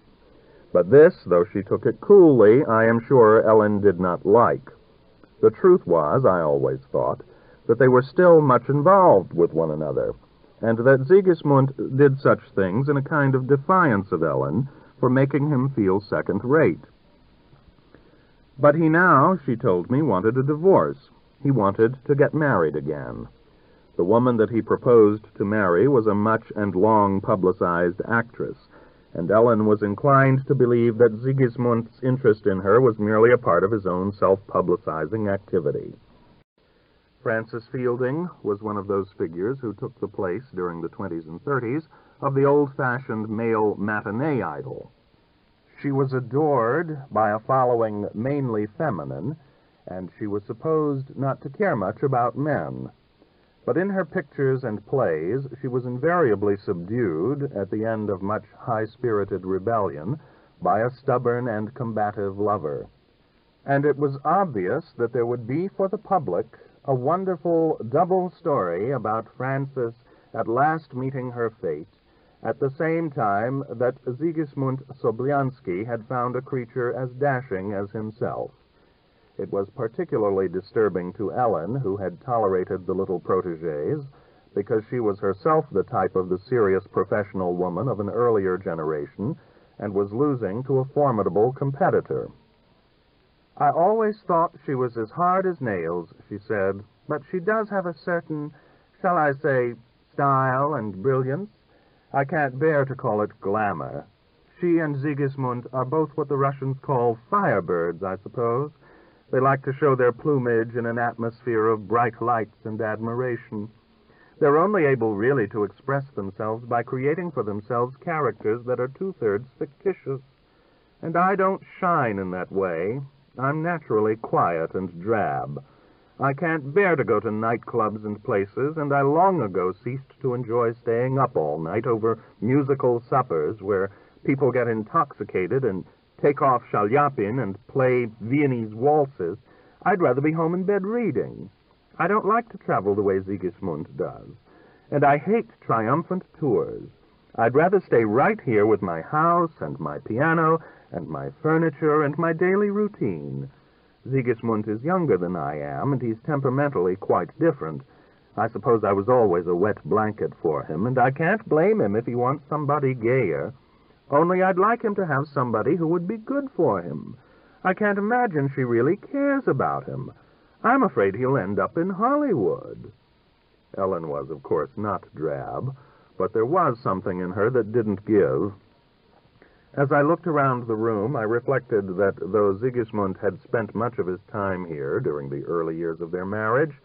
But this, though she took it coolly, I am sure Ellen did not like. The truth was, I always thought, that they were still much involved with one another, and that Sigismund did such things in a kind of defiance of Ellen for making him feel second-rate. But he now, she told me, wanted a divorce. He wanted to get married again. The woman that he proposed to marry was a much and long publicized actress, and Ellen was inclined to believe that Sigismund's interest in her was merely a part of his own self-publicizing activity. Frances Fielding was one of those figures who took the place during the 20s and 30s of the old-fashioned male matinee idol. She was adored by a following mainly feminine, and she was supposed not to care much about men. But in her pictures and plays, she was invariably subdued, at the end of much high-spirited rebellion, by a stubborn and combative lover. And it was obvious that there would be for the public a wonderful double story about Frances at last meeting her fate, at the same time that Sigismund Sobliansky had found a creature as dashing as himself. It was particularly disturbing to Ellen, who had tolerated the little protégés, because she was herself the type of the serious professional woman of an earlier generation, and was losing to a formidable competitor. "I always thought she was as hard as nails," she said, "but she does have a certain, shall I say, style and brilliance. I can't bear to call it glamour. She and Sigismund are both what the Russians call firebirds, I suppose. They like to show their plumage in an atmosphere of bright lights and admiration. They're only able really to express themselves by creating for themselves characters that are 2/3 fictitious. And I don't shine in that way. I'm naturally quiet and drab. I can't bear to go to nightclubs and places, and I long ago ceased to enjoy staying up all night over musical suppers where people get intoxicated and take off Shalyapin and play Viennese waltzes. I'd rather be home in bed reading. I don't like to travel the way Sigismund does, and I hate triumphant tours. I'd rather stay right here with my house and my piano and my furniture and my daily routine. Sigismund is younger than I am, and he's temperamentally quite different. I suppose I was always a wet blanket for him, and I can't blame him if he wants somebody gayer. Only I'd like him to have somebody who would be good for him. I can't imagine she really cares about him. I'm afraid he'll end up in Hollywood." Ellen was, of course, not drab, but there was something in her that didn't give. As I looked around the room, I reflected that though Sigismund had spent much of his time here during the early years of their marriage,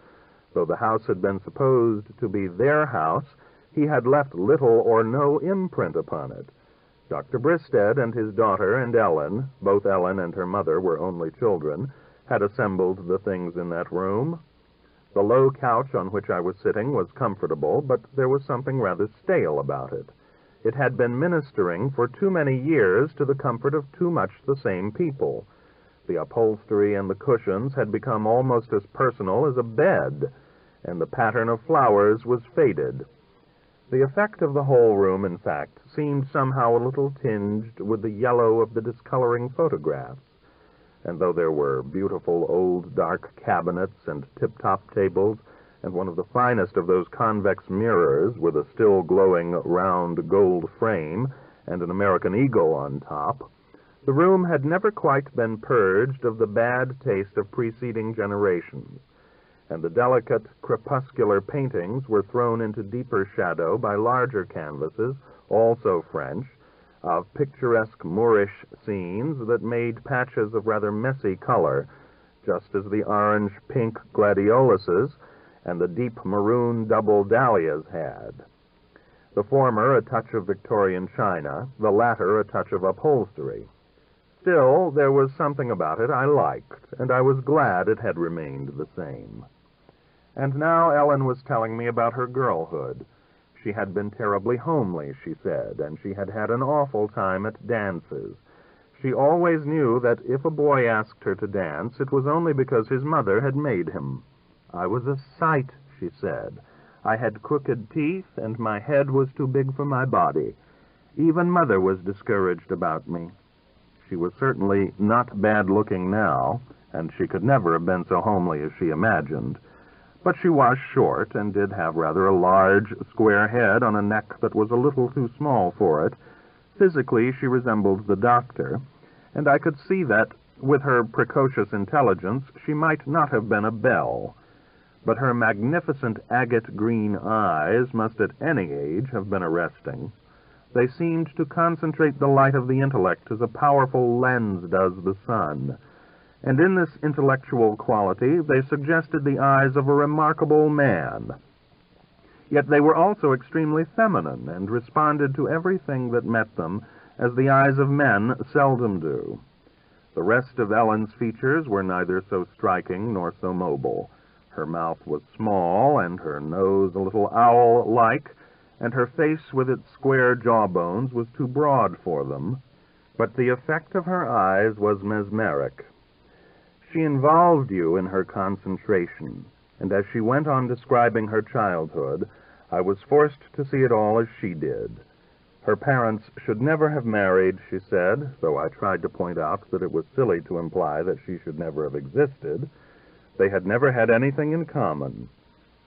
though the house had been supposed to be their house, he had left little or no imprint upon it. Dr. Bristed and his daughter and Ellen, both Ellen and her mother were only children, had assembled the things in that room. The low couch on which I was sitting was comfortable, but there was something rather stale about it. It had been ministering for too many years to the comfort of too much the same people. The upholstery and the cushions had become almost as personal as a bed, and the pattern of flowers was faded. The effect of the whole room, in fact, seemed somehow a little tinged with the yellow of the discoloring photographs, and though there were beautiful old dark cabinets and tip-top tables, and one of the finest of those convex mirrors with a still glowing round gold frame and an American eagle on top, the room had never quite been purged of the bad taste of preceding generations, and the delicate crepuscular paintings were thrown into deeper shadow by larger canvases, also French, of picturesque Moorish scenes that made patches of rather messy color, just as the orange-pink gladioluses and the deep maroon double dahlias had. The former a touch of Victorian china, the latter a touch of upholstery. Still, there was something about it I liked, and I was glad it had remained the same. And now Ellen was telling me about her girlhood. She had been terribly homely, she said, and she had had an awful time at dances. She always knew that if a boy asked her to dance, it was only because his mother had made him. I was a sight, she said. I had crooked teeth, and my head was too big for my body. Even Mother was discouraged about me. She was certainly not bad-looking now, and she could never have been so homely as she imagined. But she was short, and did have rather a large, square head on a neck that was a little too small for it. Physically, she resembled the doctor, and I could see that, with her precocious intelligence, she might not have been a belle. But her magnificent agate green eyes must at any age have been arresting. They seemed to concentrate the light of the intellect as a powerful lens does the sun, and in this intellectual quality they suggested the eyes of a remarkable man. Yet they were also extremely feminine, and responded to everything that met them as the eyes of men seldom do. The rest of Ellen's features were neither so striking nor so mobile. Her mouth was small, and her nose a little owl-like, and her face with its square jawbones was too broad for them, but the effect of her eyes was mesmeric. She involved you in her concentration, and as she went on describing her childhood, I was forced to see it all as she did. Her parents should never have married, she said, though I tried to point out that it was silly to imply that she should never have existed. They had never had anything in common.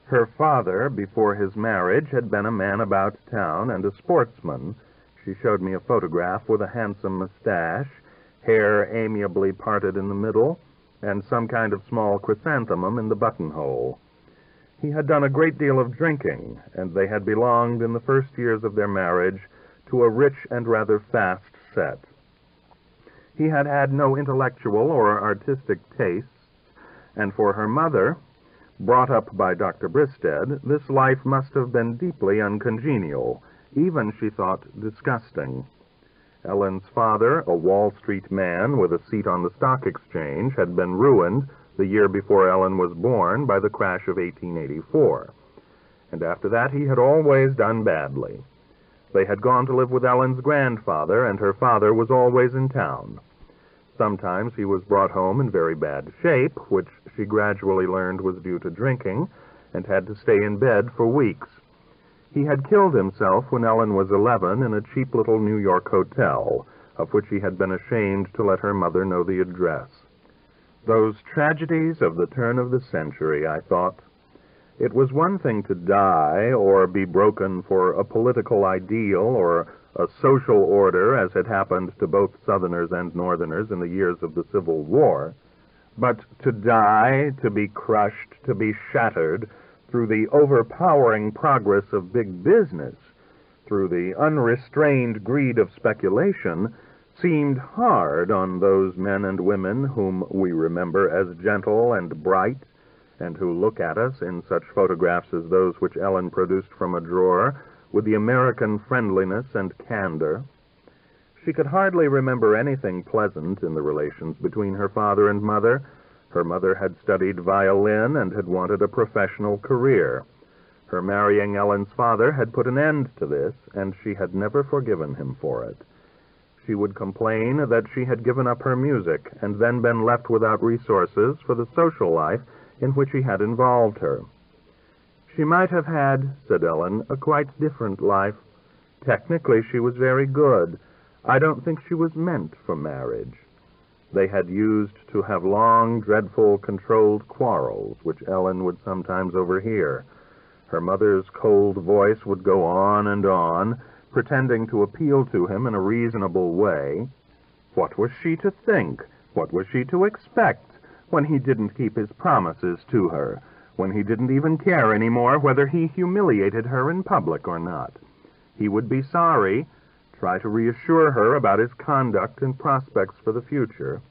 Her father, before his marriage, had been a man about town and a sportsman. She showed me a photograph with a handsome mustache, hair amiably parted in the middle, and some kind of small chrysanthemum in the buttonhole. He had done a great deal of drinking, and they had belonged in the first years of their marriage to a rich and rather fast set. He had had no intellectual or artistic tastes, and for her mother, brought up by Dr. Bristead, this life must have been deeply uncongenial, even, she thought, disgusting. Ellen's father, a Wall Street man with a seat on the stock exchange, had been ruined the year before Ellen was born by the crash of 1884, and after that he had always done badly. They had gone to live with Ellen's grandfather, and her father was always in town. Sometimes he was brought home in very bad shape, which she gradually learned was due to drinking, and had to stay in bed for weeks. He had killed himself when Ellen was 11 in a cheap little New York hotel, of which he had been ashamed to let her mother know the address. Those tragedies of the turn of the century, I thought. It was one thing to die or be broken for a political ideal or a social order, as had happened to both Southerners and Northerners in the years of the Civil War, but to die, to be crushed, to be shattered through the overpowering progress of big business, through the unrestrained greed of speculation, seemed hard on those men and women whom we remember as gentle and bright, and who look at us in such photographs as those which Ellen produced from a drawer, with the American friendliness and candor. She could hardly remember anything pleasant in the relations between her father and mother. Her mother had studied violin and had wanted a professional career. Her marrying Ellen's father had put an end to this, and she had never forgiven him for it. She would complain that she had given up her music and then been left without resources for the social life in which he had involved her. She might have had, said Ellen, a quite different life. Technically, she was very good. I don't think she was meant for marriage. They had used to have long, dreadful, controlled quarrels, which Ellen would sometimes overhear. Her mother's cold voice would go on, pretending to appeal to him in a reasonable way. What was she to think? What was she to expect when he didn't keep his promises to her, when he didn't even care anymore whether he humiliated her in public or not? He would be sorry, try to reassure her about his conduct and prospects for the future.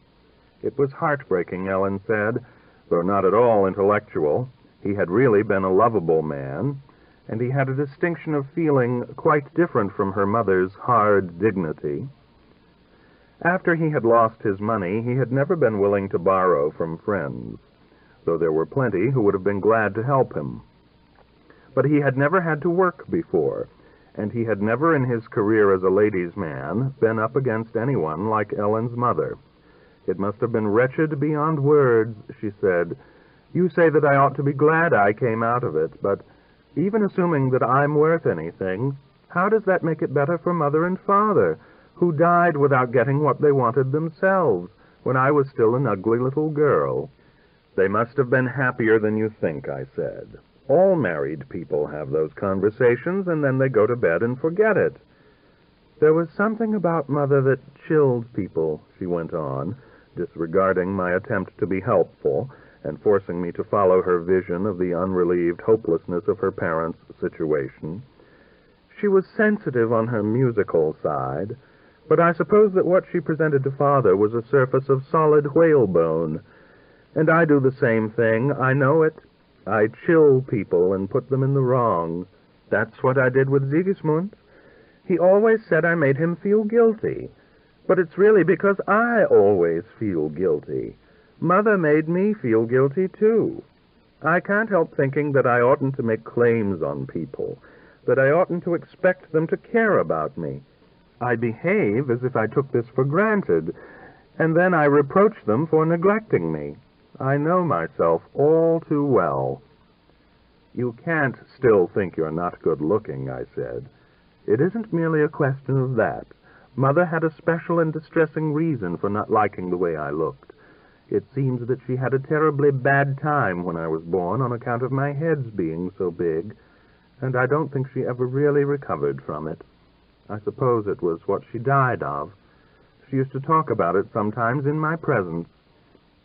It was heartbreaking, Ellen said, though not at all intellectual. He had really been a lovable man, and he had a distinction of feeling quite different from her mother's hard dignity. After he had lost his money, he had never been willing to borrow from friends, though there were plenty who would have been glad to help him. But he had never had to work before, and he had never in his career as a ladies' man been up against anyone like Ellen's mother. It must have been wretched beyond words, she said. You say that I ought to be glad I came out of it, but even assuming that I'm worth anything, how does that make it better for Mother and Father, who died without getting what they wanted themselves, when I was still an ugly little girl? They must have been happier than you think, I said. All married people have those conversations, and then they go to bed and forget it. There was something about Mother that chilled people, she went on, disregarding my attempt to be helpful, and forcing me to follow her vision of the unrelieved hopelessness of her parents' situation. She was sensitive on her musical side, but I suppose that what she presented to Father was a surface of solid whalebone. And I do the same thing, I know it. I chill people and put them in the wrong. That's what I did with Sigismund. He always said I made him feel guilty, but it's really because I always feel guilty. Mother made me feel guilty, too. I can't help thinking that I oughtn't to make claims on people, that I oughtn't to expect them to care about me. I behave as if I took this for granted, and then I reproach them for neglecting me. I know myself all too well. You can't still think you're not good-looking, I said. It isn't merely a question of that. Mother had a special and distressing reason for not liking the way I looked. It seems that she had a terribly bad time when I was born on account of my head's being so big, and I don't think she ever really recovered from it. I suppose it was what she died of. She used to talk about it sometimes in my presence.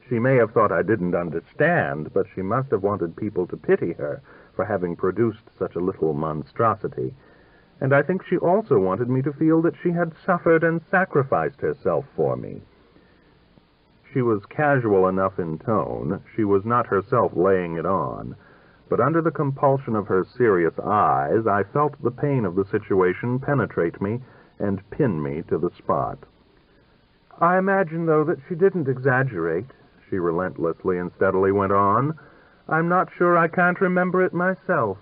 She may have thought I didn't understand, but she must have wanted people to pity her for having produced such a little monstrosity. And I think she also wanted me to feel that she had suffered and sacrificed herself for me. She was casual enough in tone. She was not herself laying it on. But under the compulsion of her serious eyes, I felt the pain of the situation penetrate me and pin me to the spot. I imagine, though, that she didn't exaggerate. She relentlessly and steadily went on. I'm not sure I can't remember it myself.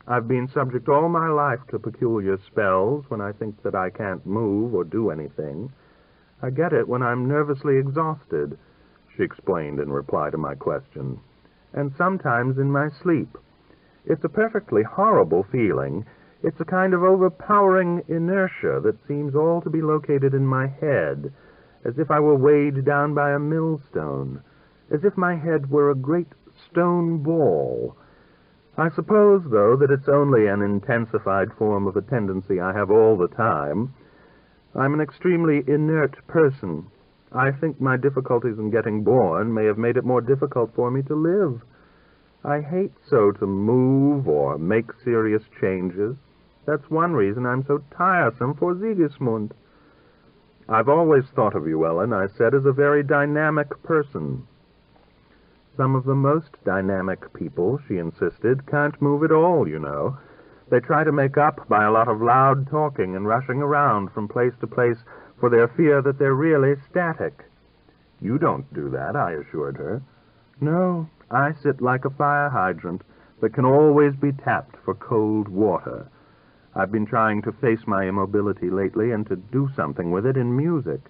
I've been subject all my life to peculiar spells when I think that I can't move or do anything. I get it when I'm nervously exhausted, she explained in reply to my question, and sometimes in my sleep. It's a perfectly horrible feeling. It's a kind of overpowering inertia that seems all to be located in my head, as if I were weighed down by a millstone, as if my head were a great stone ball. I suppose, though, that it's only an intensified form of a tendency I have all the time. I'm an extremely inert person. I think my difficulties in getting born may have made it more difficult for me to live. I hate so to move or make serious changes. That's one reason I'm so tiresome for Sigismund. I've always thought of you, Ellen, I said, as a very dynamic person. Some of the most dynamic people, she insisted, can't move at all, you know. They try to make up by a lot of loud talking and rushing around from place to place for their fear that they're really static. You don't do that, I assured her. No, I sit like a fire hydrant that can always be tapped for cold water. I've been trying to face my immobility lately and to do something with it in music.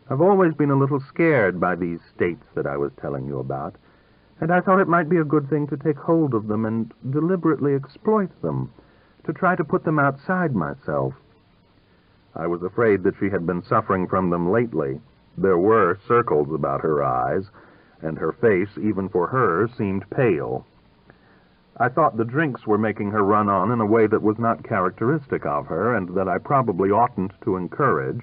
I've always been a little scared by these states that I was telling you about, and I thought it might be a good thing to take hold of them and deliberately exploit them, to try to put them outside myself. I was afraid that she had been suffering from them lately. There were circles about her eyes, and her face, even for her, seemed pale. I thought the drinks were making her run on in a way that was not characteristic of her, and that I probably oughtn't to encourage,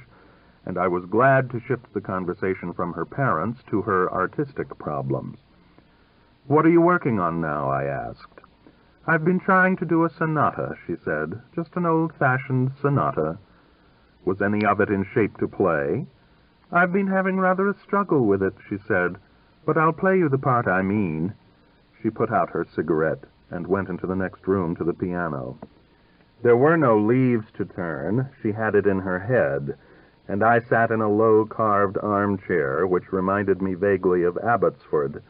and I was glad to shift the conversation from her parents to her artistic problems. "What are you working on now?" I asked. "I've been trying to do a sonata," she said. "Just an old-fashioned sonata." "Was any of it in shape to play?" "I've been having rather a struggle with it," she said, "but I'll play you the part I mean." She put out her cigarette and went into the next room to the piano. There were no leaves to turn. She had it in her head, and I sat in a low carved armchair, which reminded me vaguely of Abbotsford,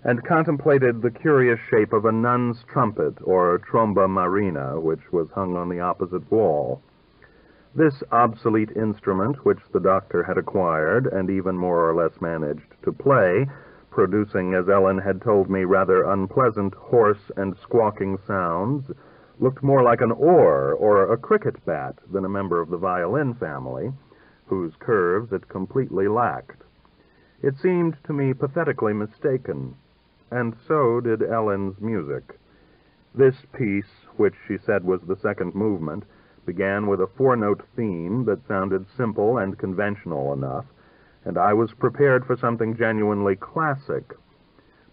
and contemplated the curious shape of a nun's trumpet, or tromba marina, which was hung on the opposite wall. This obsolete instrument, which the doctor had acquired and even more or less managed to play, producing, as Ellen had told me, rather unpleasant hoarse and squawking sounds, looked more like an oar or a cricket bat than a member of the violin family, whose curves it completely lacked. It seemed to me pathetically mistaken, and so did Ellen's music. This piece, which she said was the second movement, began with a four-note theme that sounded simple and conventional enough, and I was prepared for something genuinely classic.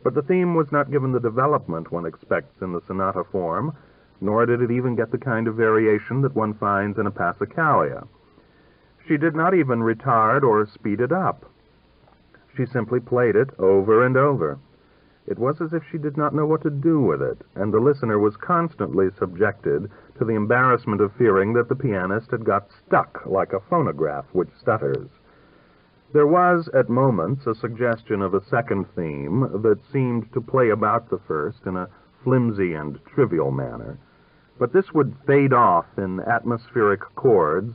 But the theme was not given the development one expects in the sonata form, nor did it even get the kind of variation that one finds in a passacaglia. She did not even retard or speed it up. She simply played it over and over. It was as if she did not know what to do with it, and the listener was constantly subjected to the embarrassment of fearing that the pianist had got stuck like a phonograph which stutters. There was, at moments, a suggestion of a second theme that seemed to play about the first in a flimsy and trivial manner, but this would fade off in atmospheric chords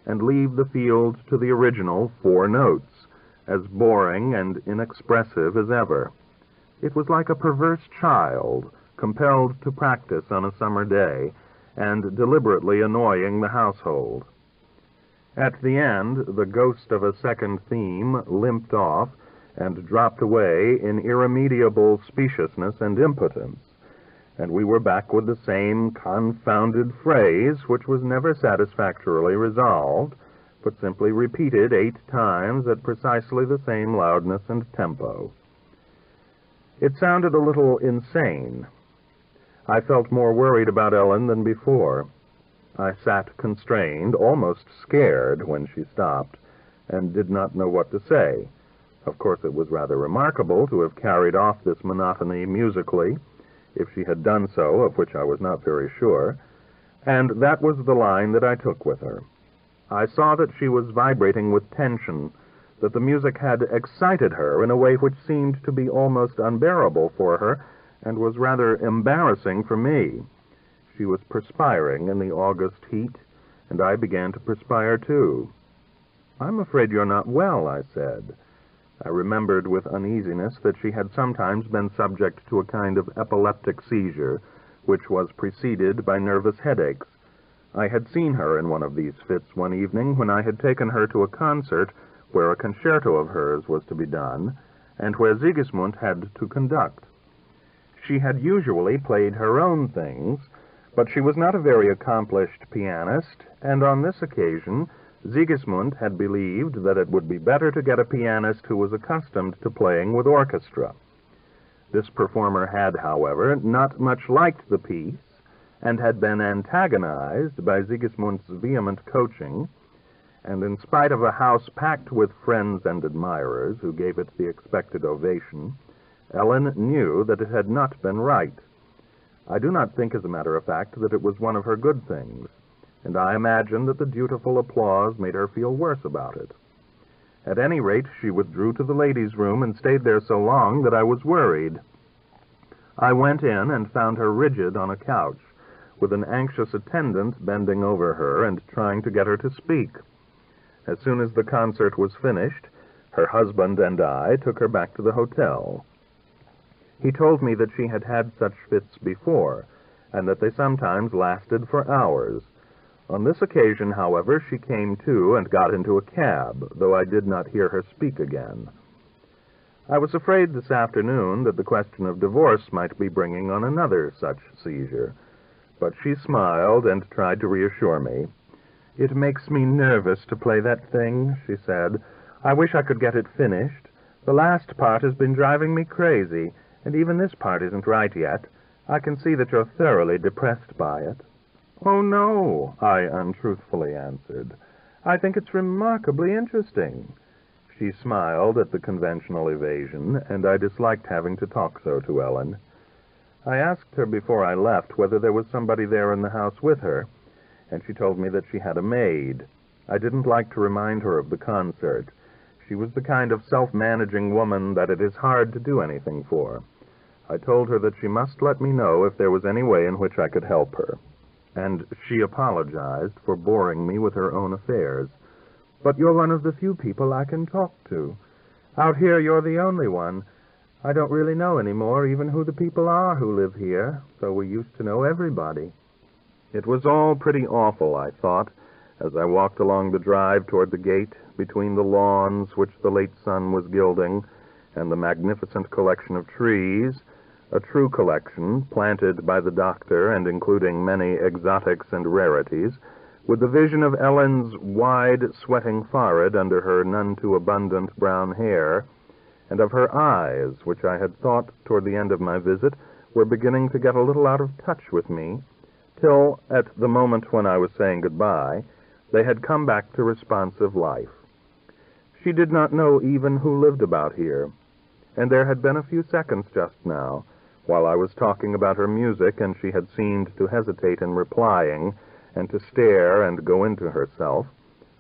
and leave the field to the original four notes, as boring and inexpressive as ever. It was like a perverse child, compelled to practice on a summer day, and deliberately annoying the household. At the end, the ghost of a second theme limped off and dropped away in irremediable speciousness and impotence, and we were back with the same confounded phrase, which was never satisfactorily resolved, but simply repeated 8 times at precisely the same loudness and tempo. It sounded a little insane. I felt more worried about Ellen than before. I sat constrained, almost scared, when she stopped, and did not know what to say. Of course, it was rather remarkable to have carried off this monotony musically, if she had done so, of which I was not very sure, and that was the line that I took with her. I saw that she was vibrating with tension, that the music had excited her in a way which seemed to be almost unbearable for her, and was rather embarrassing for me. She was perspiring in the August heat, and I began to perspire too. "I'm afraid you're not well," I said. I remembered with uneasiness that she had sometimes been subject to a kind of epileptic seizure, which was preceded by nervous headaches. I had seen her in one of these fits one evening when I had taken her to a concert where a concerto of hers was to be done, and where Sigismund had to conduct. She had usually played her own things, but she was not a very accomplished pianist, and on this occasion Sigismund had believed that it would be better to get a pianist who was accustomed to playing with orchestra. This performer had, however, not much liked the piece, and had been antagonized by Sigismund's vehement coaching, and in spite of a house packed with friends and admirers who gave it the expected ovation, Ellen knew that it had not been right. I do not think, as a matter of fact, that it was one of her good things, and I imagine that the dutiful applause made her feel worse about it. At any rate, she withdrew to the ladies' room and stayed there so long that I was worried. I went in and found her rigid on a couch, with an anxious attendant bending over her and trying to get her to speak. As soon as the concert was finished, her husband and I took her back to the hotel. He told me that she had had such fits before, and that they sometimes lasted for hours. On this occasion, however, she came to and got into a cab, though I did not hear her speak again. I was afraid this afternoon that the question of divorce might be bringing on another such seizure, but she smiled and tried to reassure me. "It makes me nervous to play that thing," she said. "I wish I could get it finished. The last part has been driving me crazy, and even this part isn't right yet. I can see that you're thoroughly depressed by it." "Oh, no," I untruthfully answered. "I think it's remarkably interesting." She smiled at the conventional evasion, and I disliked having to talk so to Ellen. I asked her before I left whether there was somebody there in the house with her, and she told me that she had a maid. I didn't like to remind her of the concert. She was the kind of self-managing woman that it is hard to do anything for. I told her that she must let me know if there was any way in which I could help her, and she apologized for boring me with her own affairs. "But you're one of the few people I can talk to. Out here you're the only one. I don't really know anymore even who the people are who live here, though we used to know everybody." It was all pretty awful, I thought, as I walked along the drive toward the gate, between the lawns which the late sun was gilding, and the magnificent collection of trees, a true collection, planted by the doctor and including many exotics and rarities, with the vision of Ellen's wide, sweating forehead under her none-too-abundant brown hair, and of her eyes, which I had thought, toward the end of my visit, were beginning to get a little out of touch with me, till, at the moment when I was saying goodbye, they had come back to responsive life. She did not know even who lived about here, and there had been a few seconds just now, while I was talking about her music, and she had seemed to hesitate in replying, and to stare and go into herself,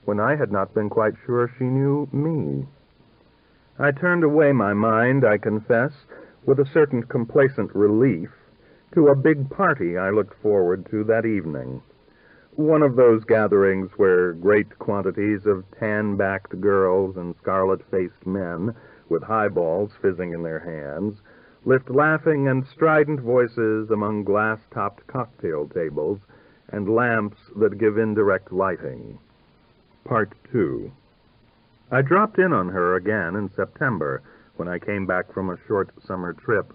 when I had not been quite sure she knew me. I turned away my mind, I confess, with a certain complacent relief, to a big party I looked forward to that evening. One of those gatherings where great quantities of tan-backed girls and scarlet-faced men, with highballs fizzing in their hands, lift laughing and strident voices among glass-topped cocktail tables and lamps that give indirect lighting. Part 2. I dropped in on her again in September, when I came back from a short summer trip.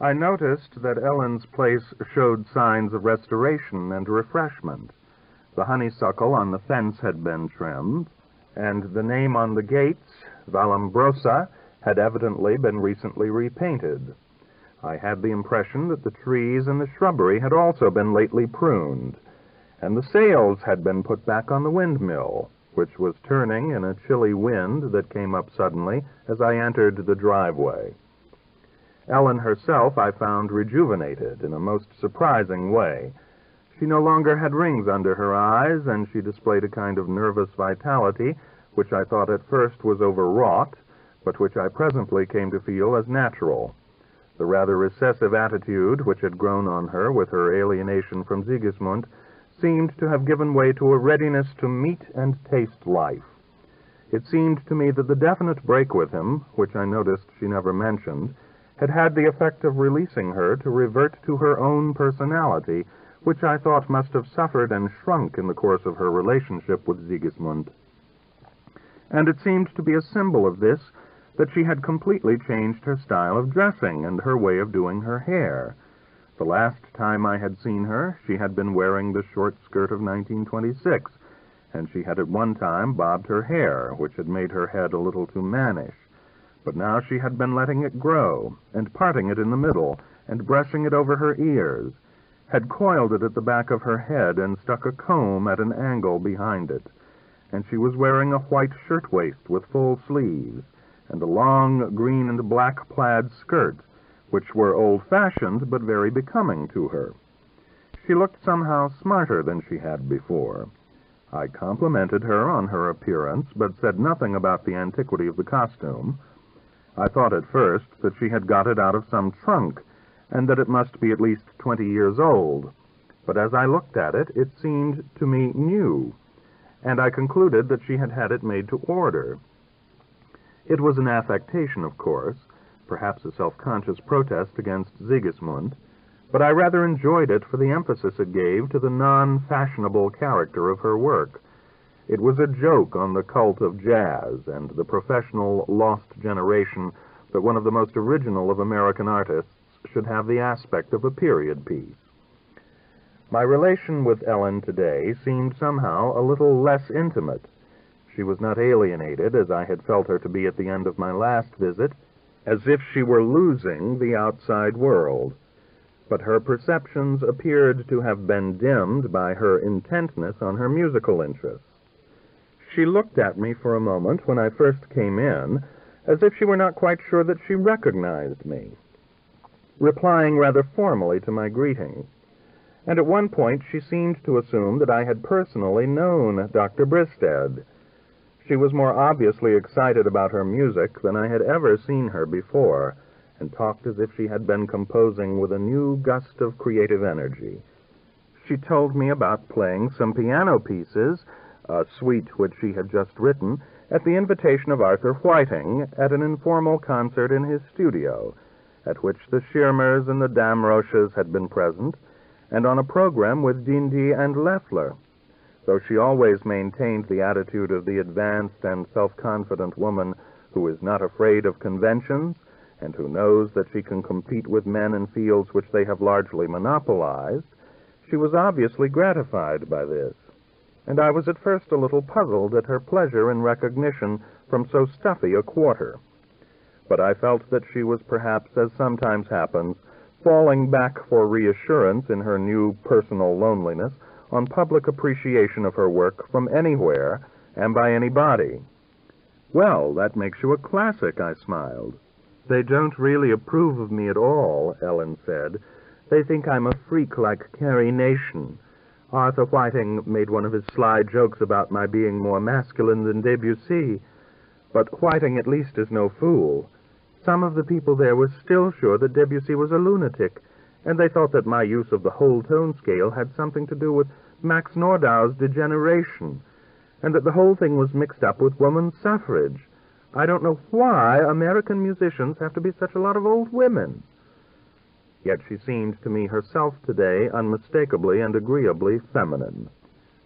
I noticed that Ellen's place showed signs of restoration and refreshment. The honeysuckle on the fence had been trimmed, and the name on the gates, Vallombrosa, had evidently been recently repainted. I had the impression that the trees and the shrubbery had also been lately pruned, and the sails had been put back on the windmill, which was turning in a chilly wind that came up suddenly as I entered the driveway. Ellen herself I found rejuvenated in a most surprising way. She no longer had rings under her eyes, and she displayed a kind of nervous vitality, which I thought at first was overwrought, but which I presently came to feel as natural. The rather recessive attitude which had grown on her with her alienation from Sigismund seemed to have given way to a readiness to meet and taste life. It seemed to me that the definite break with him, which I noticed she never mentioned, had had the effect of releasing her to revert to her own personality, which I thought must have suffered and shrunk in the course of her relationship with Sigismund. And it seemed to be a symbol of this that she had completely changed her style of dressing and her way of doing her hair. The last time I had seen her, she had been wearing the short skirt of 1926, and she had at one time bobbed her hair, which had made her head a little too mannish. But now she had been letting it grow, and parting it in the middle, and brushing it over her ears, had coiled it at the back of her head and stuck a comb at an angle behind it, and she was wearing a white shirtwaist with full sleeves, and a long green and black plaid skirt, which were old-fashioned but very becoming to her. She looked somehow smarter than she had before. I complimented her on her appearance, but said nothing about the antiquity of the costume. I thought at first that she had got it out of some trunk, and that it must be at least 20 years old. But as I looked at it, it seemed to me new, and I concluded that she had had it made to order. It was an affectation, of course, perhaps a self-conscious protest against Sigismund, but I rather enjoyed it for the emphasis it gave to the non-fashionable character of her work. It was a joke on the cult of jazz and the professional lost generation that one of the most original of American artists should have the aspect of a period piece. My relation with Ellen today seemed somehow a little less intimate. She was not alienated, as I had felt her to be at the end of my last visit, as if she were losing the outside world. But her perceptions appeared to have been dimmed by her intentness on her musical interests. She looked at me for a moment when I first came in, as if she were not quite sure that she recognized me, replying rather formally to my greeting. And at one point she seemed to assume that I had personally known Dr. Bristead. She was more obviously excited about her music than I had ever seen her before, and talked as if she had been composing with a new gust of creative energy. She told me about playing some piano pieces, a suite which she had just written, at the invitation of Arthur Whiting at an informal concert in his studio, at which the Schirmers and the Damroches had been present, and on a program with Dindy and Loeffler. Though she always maintained the attitude of the advanced and self-confident woman who is not afraid of conventions, and who knows that she can compete with men in fields which they have largely monopolized, she was obviously gratified by this, and I was at first a little puzzled at her pleasure in recognition from so stuffy a quarter. But I felt that she was perhaps, as sometimes happens, falling back for reassurance in her new personal loneliness on public appreciation of her work from anywhere and by anybody. "Well, that makes you a classic," I smiled. "They don't really approve of me at all," Ellen said. "They think I'm a freak like Carrie Nation. Arthur Whiting made one of his sly jokes about my being more masculine than Debussy. But Whiting at least is no fool. Some of the people there were still sure that Debussy was a lunatic, and they thought that my use of the whole tone scale had something to do with Max Nordau's degeneration, and that the whole thing was mixed up with woman's suffrage. I don't know why American musicians have to be such a lot of old women." Yet she seemed to me herself today unmistakably and agreeably feminine.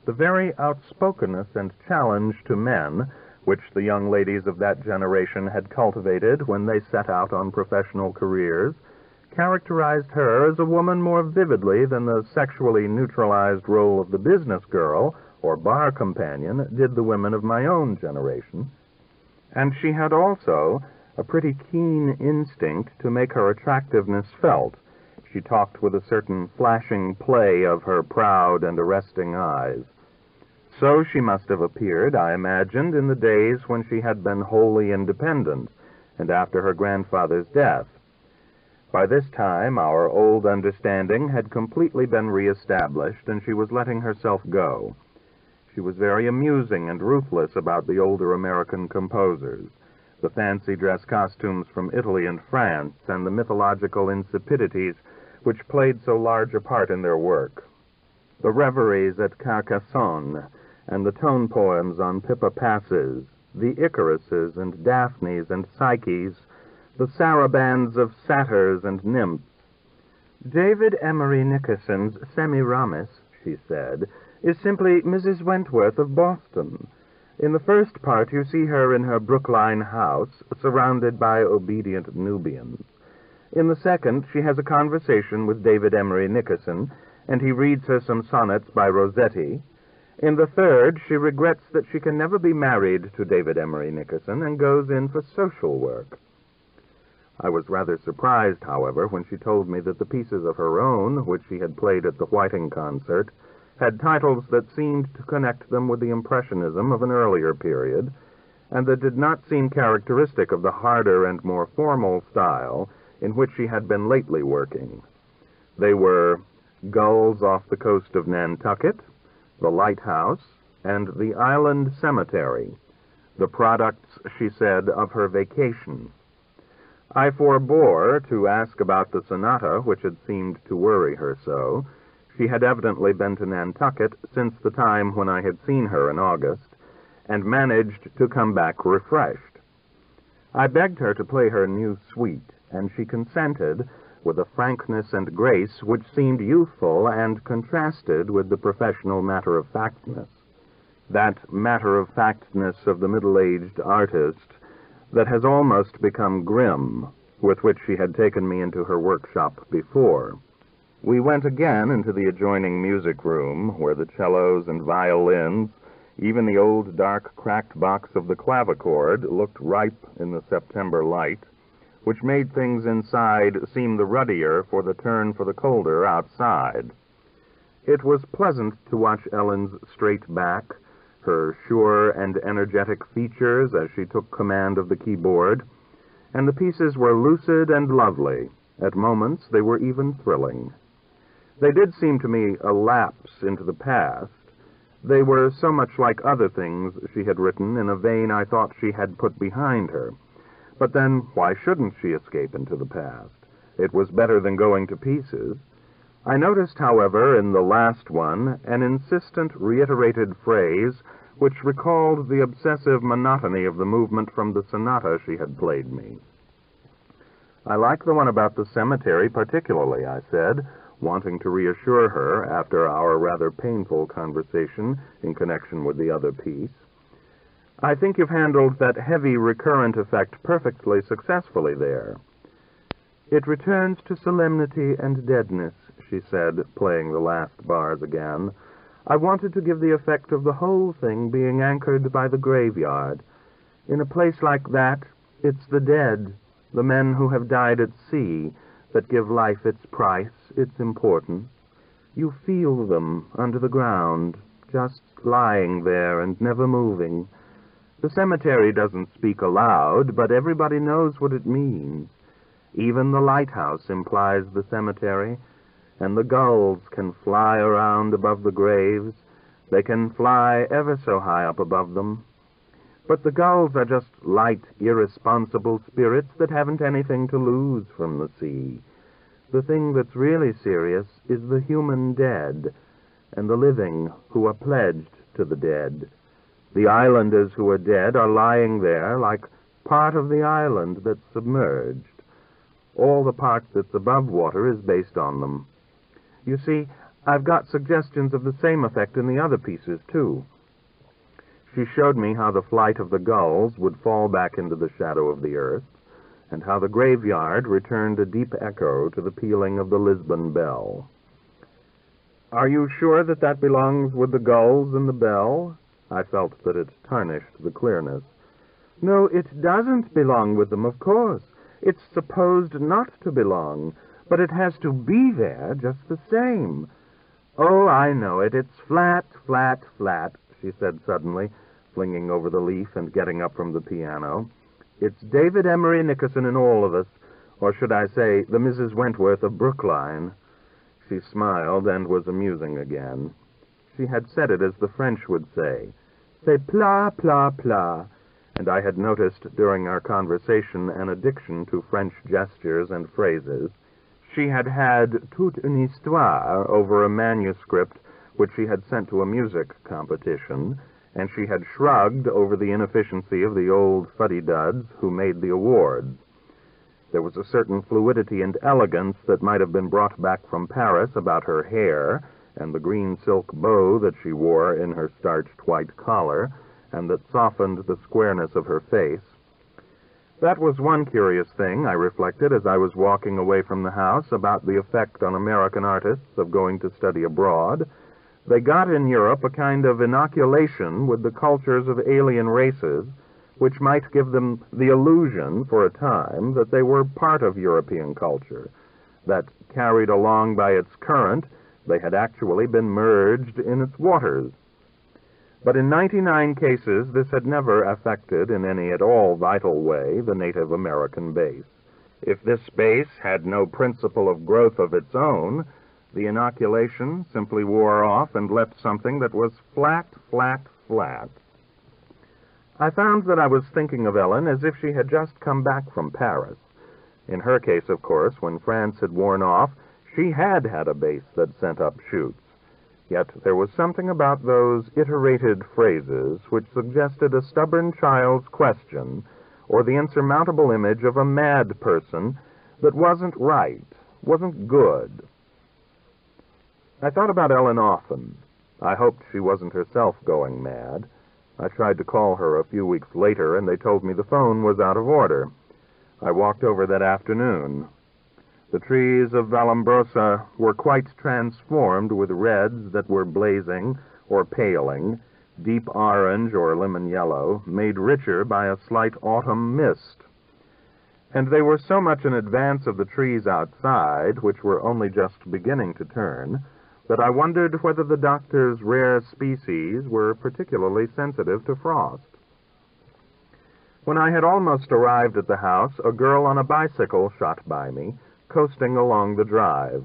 The very outspokenness and challenge to men which the young ladies of that generation had cultivated when they set out on professional careers characterized her as a woman more vividly than the sexually neutralized role of the business girl or bar companion did the women of my own generation. And she had also a pretty keen instinct to make her attractiveness felt. She talked with a certain flashing play of her proud and arresting eyes. So she must have appeared, I imagined, in the days when she had been wholly independent, and after her grandfather's death. By this time, our old understanding had completely been reestablished, and she was letting herself go. She was very amusing and ruthless about the older American composers, the fancy dress costumes from Italy and France, and the mythological insipidities which played so large a part in their work. The reveries at Carcassonne, and the tone poems on Pippa Passes, the Icaruses and Daphnes and Psyches, the sarabands of satyrs and nymphs. "David Emery Nickerson's Semiramis," she said, "is simply Mrs. Wentworth of Boston. In the first part you see her in her Brookline house, surrounded by obedient Nubians. In the second she has a conversation with David Emery Nickerson, and he reads her some sonnets by Rossetti. In the third, she regrets that she can never be married to David Emery Nickerson and goes in for social work." I was rather surprised, however, when she told me that the pieces of her own, which she had played at the Whiting concert, had titles that seemed to connect them with the Impressionism of an earlier period, and that did not seem characteristic of the harder and more formal style in which she had been lately working. They were Gulls Off the Coast of Nantucket, The Lighthouse, and the island cemetery, the products, she said, of her vacation. I forbore to ask about the sonata, which had seemed to worry her so. She had evidently been to Nantucket since the time when I had seen her in August, and managed to come back refreshed. I begged her to play her new suite, and she consented with a frankness and grace which seemed youthful and contrasted with the professional matter-of-factness. That matter-of-factness of the middle-aged artist that has almost become grim, with which she had taken me into her workshop before. We went again into the adjoining music room, where the cellos and violins, even the old dark cracked box of the clavichord, looked ripe in the September light, which made things inside seem the ruddier for the turn for the colder outside. It was pleasant to watch Ellen's straight back, her sure and energetic features as she took command of the keyboard, and the pieces were lucid and lovely. At moments they were even thrilling. They did seem to me a lapse into the past. They were so much like other things she had written in a vein I thought she had put behind her. But then, why shouldn't she escape into the past? It was better than going to pieces. I noticed, however, in the last one, an insistent, reiterated phrase which recalled the obsessive monotony of the movement from the sonata she had played me. "I like the one about the cemetery particularly," I said, wanting to reassure her after our rather painful conversation in connection with the other piece. "I think you've handled that heavy recurrent effect perfectly successfully there." "It returns to solemnity and deadness," she said, playing the last bars again. "I wanted to give the effect of the whole thing being anchored by the graveyard. In a place like that, it's the dead, the men who have died at sea, that give life its price, its importance. You feel them under the ground, just lying there and never moving. The cemetery doesn't speak aloud, but everybody knows what it means. Even the lighthouse implies the cemetery, and the gulls can fly around above the graves. They can fly ever so high up above them. But the gulls are just light, irresponsible spirits that haven't anything to lose from the sea. The thing that's really serious is the human dead, and the living who are pledged to the dead. The islanders who are dead are lying there like part of the island that's submerged. All the part that's above water is based on them. You see, I've got suggestions of the same effect in the other pieces, too." She showed me how the flight of the gulls would fall back into the shadow of the earth, and how the graveyard returned a deep echo to the pealing of the Lisbon bell. "Are you sure that that belongs with the gulls and the bell?" I felt that it tarnished the clearness. "No, it doesn't belong with them, of course. It's supposed not to belong, but it has to be there just the same." "Oh, I know it. It's flat, flat, flat," she said suddenly, flinging over the leaf and getting up from the piano. "It's David Emery Nickerson in all of us, or should I say, the Mrs. Wentworth of Brookline." She smiled and was amusing again. She had said it as the French would say, "C'est plat, plat, plat," and I had noticed during our conversation an addiction to French gestures and phrases. She had had toute une histoire over a manuscript which she had sent to a music competition, and she had shrugged over the inefficiency of the old fuddy-duds who made the awards. There was a certain fluidity and elegance that might have been brought back from Paris about her hair, and the green silk bow that she wore in her starched white collar, and that softened the squareness of her face. That was one curious thing, I reflected as I was walking away from the house, about the effect on American artists of going to study abroad. They got in Europe a kind of inoculation with the cultures of alien races, which might give them the illusion, for a time, that they were part of European culture, that, carried along by its current, they had actually been merged in its waters. But in 99 cases, this had never affected in any at all vital way the Native American base. If this base had no principle of growth of its own, The inoculation simply wore off and left something that was flat, flat, flat. I found that I was thinking of Ellen as if she had just come back from Paris. In her case, of course, when France had worn off, she had had a base that sent up shoots. Yet there was something about those iterated phrases which suggested a stubborn child's question or the insurmountable image of a mad person that wasn't right, wasn't good. I thought about Ellen often. I hoped she wasn't herself going mad. I tried to call her a few weeks later, and they told me the phone was out of order. I walked over that afternoon. The trees of Vallombrosa were quite transformed with reds that were blazing or paling, deep orange or lemon yellow, made richer by a slight autumn mist. And they were so much in advance of the trees outside, which were only just beginning to turn, that I wondered whether the doctor's rare species were particularly sensitive to frost. When I had almost arrived at the house, a girl on a bicycle shot by me, coasting along the drive.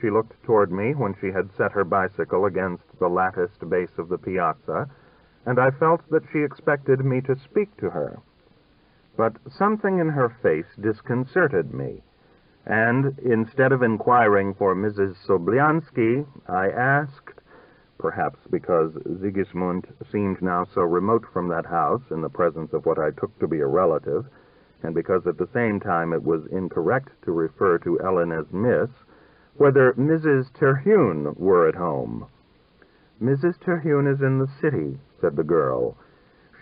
She looked toward me when she had set her bicycle against the latticed base of the piazza, and I felt that she expected me to speak to her. But something in her face disconcerted me, and instead of inquiring for Mrs. Sobliansky, I asked, perhaps because Sigismund seemed now so remote from that house in the presence of what I took to be a relative, and because at the same time it was incorrect to refer to Ellen as Miss, whether Mrs. Terhune were at home. "Mrs. Terhune is in the city," said the girl.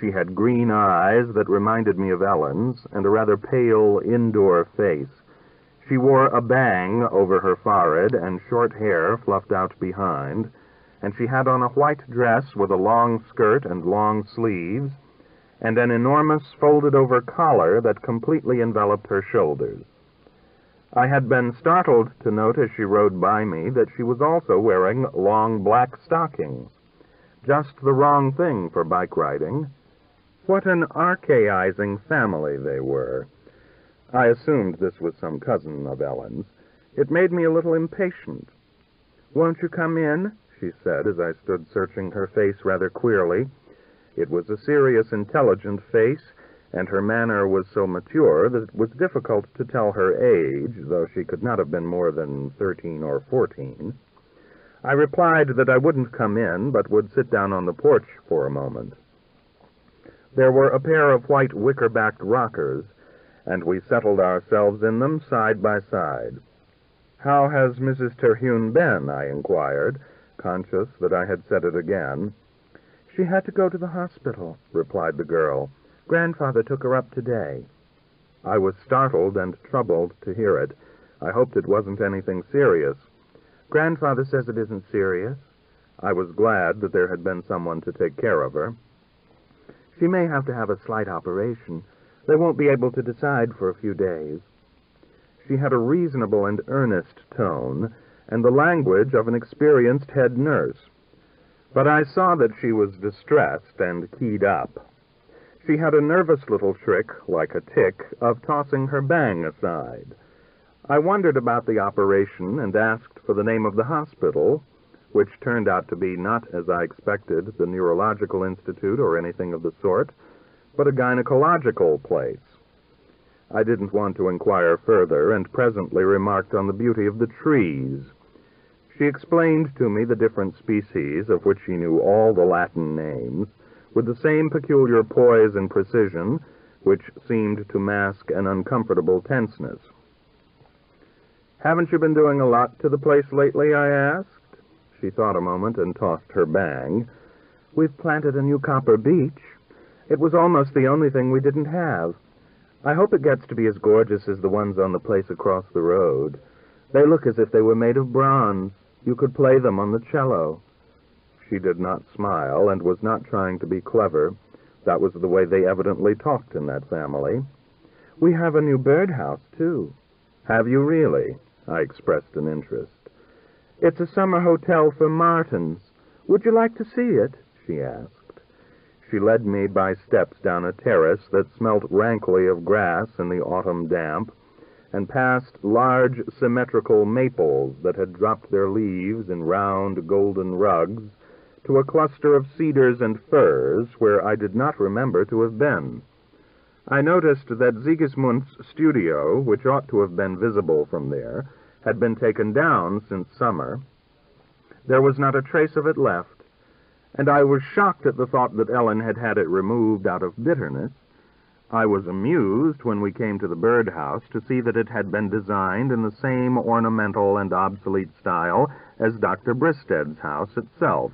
She had green eyes that reminded me of Ellen's, and a rather pale, indoor face. She wore a bang over her forehead and short hair fluffed out behind, and she had on a white dress with a long skirt and long sleeves, and an enormous folded-over collar that completely enveloped her shoulders. I had been startled to note as she rode by me that she was also wearing long black stockings. Just the wrong thing for bike riding. What an archaizing family they were. I assumed this was some cousin of Ellen's. It made me a little impatient. "Won't you come in?" she said as I stood searching her face rather queerly. It was a serious, intelligent face, and her manner was so mature that it was difficult to tell her age, though she could not have been more than 13 or 14. I replied that I wouldn't come in, but would sit down on the porch for a moment. There were a pair of white wicker-backed rockers, and we settled ourselves in them side by side. "How has Mrs. Terhune been?" I inquired, conscious that I had said it again. "She had to go to the hospital," replied the girl. "Grandfather took her up today." I was startled and troubled to hear it. I hoped it wasn't anything serious. "Grandfather says it isn't serious." I was glad that there had been someone to take care of her. "She may have to have a slight operation. They won't be able to decide for a few days." She had a reasonable and earnest tone, and the language of an experienced head nurse. But I saw that she was distressed and keyed up. She had a nervous little trick, like a tick, of tossing her bang aside. I wondered about the operation and asked for the name of the hospital, which turned out to be not, as I expected, the Neurological Institute or anything of the sort, but a gynecological place. I didn't want to inquire further, and presently remarked on the beauty of the trees. She explained to me the different species, of which she knew all the Latin names, with the same peculiar poise and precision, which seemed to mask an uncomfortable tenseness. "Haven't you been doing a lot to the place lately?" I asked. She thought a moment and tossed her bang. "We've planted a new copper beech. It was almost the only thing we didn't have. I hope it gets to be as gorgeous as the ones on the place across the road. They look as if they were made of bronze. You could play them on the cello." She did not smile and was not trying to be clever. That was the way they evidently talked in that family. "We have a new birdhouse, too." "Have you really?" I expressed an interest. "It's a summer hotel for martins. Would you like to see it?" she asked. She led me by steps down a terrace that smelt rankly of grass in the autumn damp, and past large symmetrical maples that had dropped their leaves in round golden rugs, to a cluster of cedars and firs where I did not remember to have been. I noticed that Sigismund's studio, which ought to have been visible from there, had been taken down since summer. There was not a trace of it left, and I was shocked at the thought that Ellen had had it removed out of bitterness. I was amused when we came to the birdhouse to see that it had been designed in the same ornamental and obsolete style as Dr. Bristed's house itself.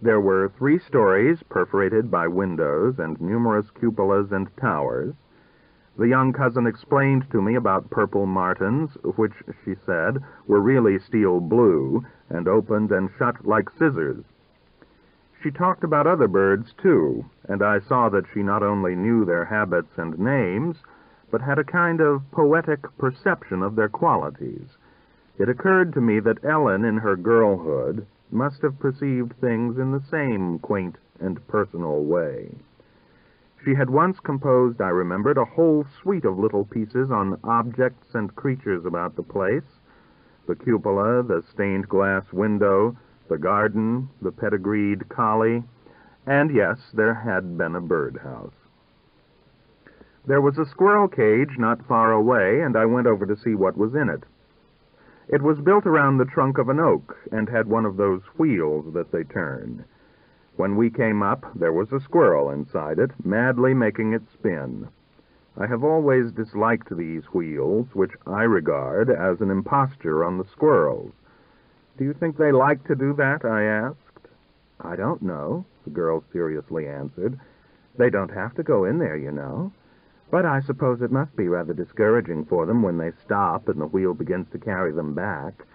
There were 3 stories perforated by windows and numerous cupolas and towers. The young cousin explained to me about purple martins, which, she said, were really steel blue and opened and shut like scissors. She talked about other birds, too, and I saw that she not only knew their habits and names, but had a kind of poetic perception of their qualities. It occurred to me that Ellen, in her girlhood, must have perceived things in the same quaint and personal way. She had once composed, I remembered, a whole suite of little pieces on objects and creatures about the place: the cupola, the stained glass window, the garden, the pedigreed collie, and yes, there had been a birdhouse. There was a squirrel cage not far away, and I went over to see what was in it. It was built around the trunk of an oak, and had one of those wheels that they turn. When we came up, there was a squirrel inside it, madly making it spin. I have always disliked these wheels, which I regard as an imposture on the squirrels. "Do you think they like to do that?" I asked. "I don't know," the girl seriously answered. "They don't have to go in there, you know. But I suppose it must be rather discouraging for them when they stop and the wheel begins to carry them back.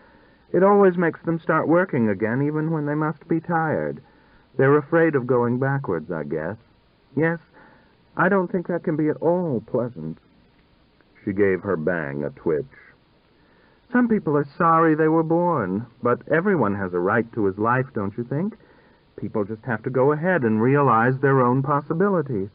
It always makes them start working again, even when they must be tired. They're afraid of going backwards, I guess. Yes, I don't think that can be at all pleasant." She gave her bang a twitch. "Some people are sorry they were born, but everyone has a right to his life, don't you think? People just have to go ahead and realize their own possibilities."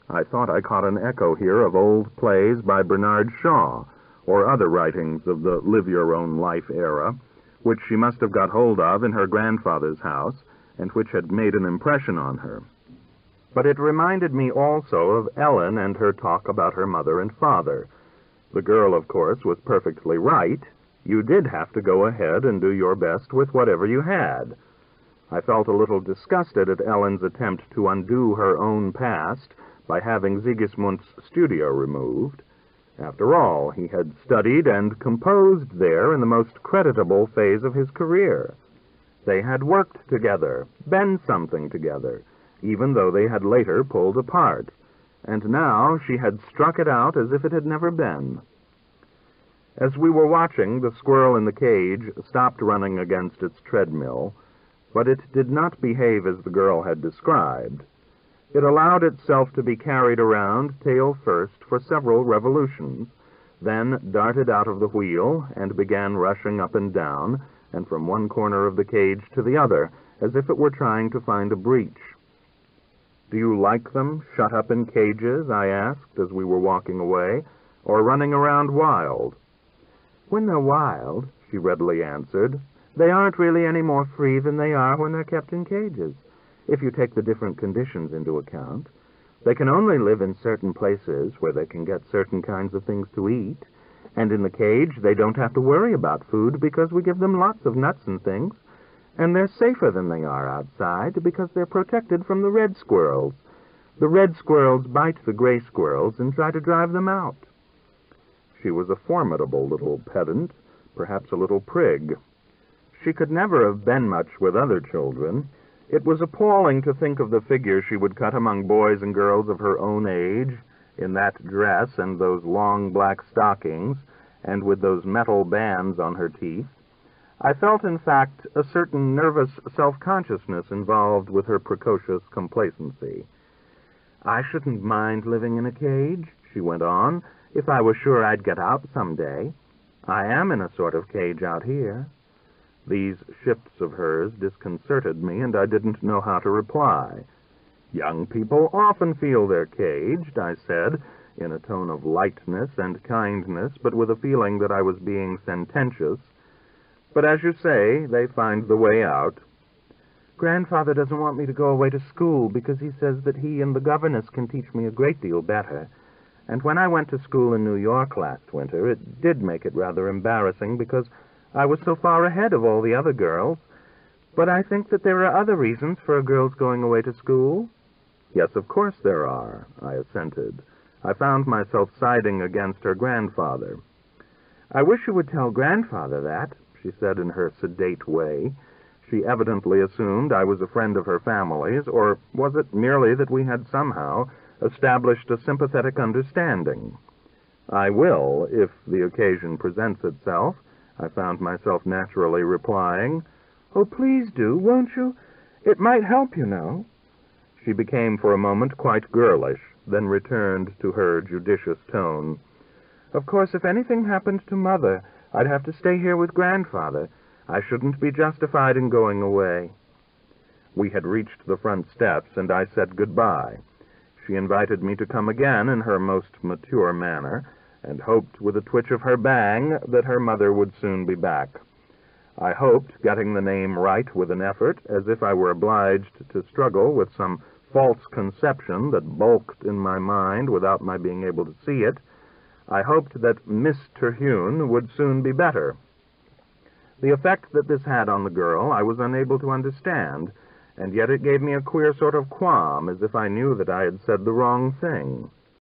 I thought I caught an echo here of old plays by Bernard Shaw, or other writings of the live-your-own-life era, which she must have got hold of in her grandfather's house, and which had made an impression on her. But it reminded me also of Ellen and her talk about her mother and father. The girl, of course, was perfectly right. You did have to go ahead and do your best with whatever you had. I felt a little disgusted at Ellen's attempt to undo her own past by having Sigismund's studio removed. After all, he had studied and composed there in the most creditable phase of his career. They had worked together, been something together, even though they had later pulled apart, and now she had struck it out as if it had never been. As we were watching, the squirrel in the cage stopped running against its treadmill, but it did not behave as the girl had described. It allowed itself to be carried around, tail first, for several revolutions, then darted out of the wheel and began rushing up and down, and from one corner of the cage to the other, as if it were trying to find a breach. "Do you like them, shut up in cages?" I asked as we were walking away, "or running around wild?" "When they're wild," she readily answered, "they aren't really any more free than they are when they're kept in cages, if you take the different conditions into account. They can only live in certain places where they can get certain kinds of things to eat, and in the cage they don't have to worry about food because we give them lots of nuts and things, and they're safer than they are outside because they're protected from the red squirrels. The red squirrels bite the gray squirrels and try to drive them out." She was a formidable little pedant, perhaps a little prig. She could never have been much with other children. It was appalling to think of the figure she would cut among boys and girls of her own age, in that dress and those long black stockings, and with those metal bands on her teeth. I felt, in fact, a certain nervous self-consciousness involved with her precocious complacency. "I shouldn't mind living in a cage," she went on, "if I was sure I'd get out someday. I am in a sort of cage out here." These shifts of hers disconcerted me, and I didn't know how to reply. "Young people often feel they're caged," I said. in a tone of lightness and kindness, but with a feeling that I was being sententious. But as you say, they find the way out. Grandfather doesn't want me to go away to school because he says that he and the governess can teach me a great deal better. And when I went to school in New York last winter, it did make it rather embarrassing because I was so far ahead of all the other girls. But I think that there are other reasons for a girl's going away to school. Yes, of course there are, I assented. I found myself siding against her grandfather. I wish you would tell Grandfather that, she said in her sedate way. She evidently assumed I was a friend of her family's, or was it merely that we had somehow established a sympathetic understanding? I will, if the occasion presents itself, I found myself naturally replying. Oh, please do, won't you? It might help, you know. She became for a moment quite girlish, then returned to her judicious tone. Of course, if anything happened to Mother, I'd have to stay here with Grandfather. I shouldn't be justified in going away. We had reached the front steps, and I said goodbye. She invited me to come again in her most mature manner, and hoped with a twitch of her bang that her mother would soon be back. I hoped, getting the name right with an effort, as if I were obliged to struggle with some false conception that bulked in my mind without my being able to see it. I hoped that Miss Terhune would soon be better. The effect that this had on the girl I was unable to understand, and yet it gave me a queer sort of qualm, as if I knew that I had said the wrong thing.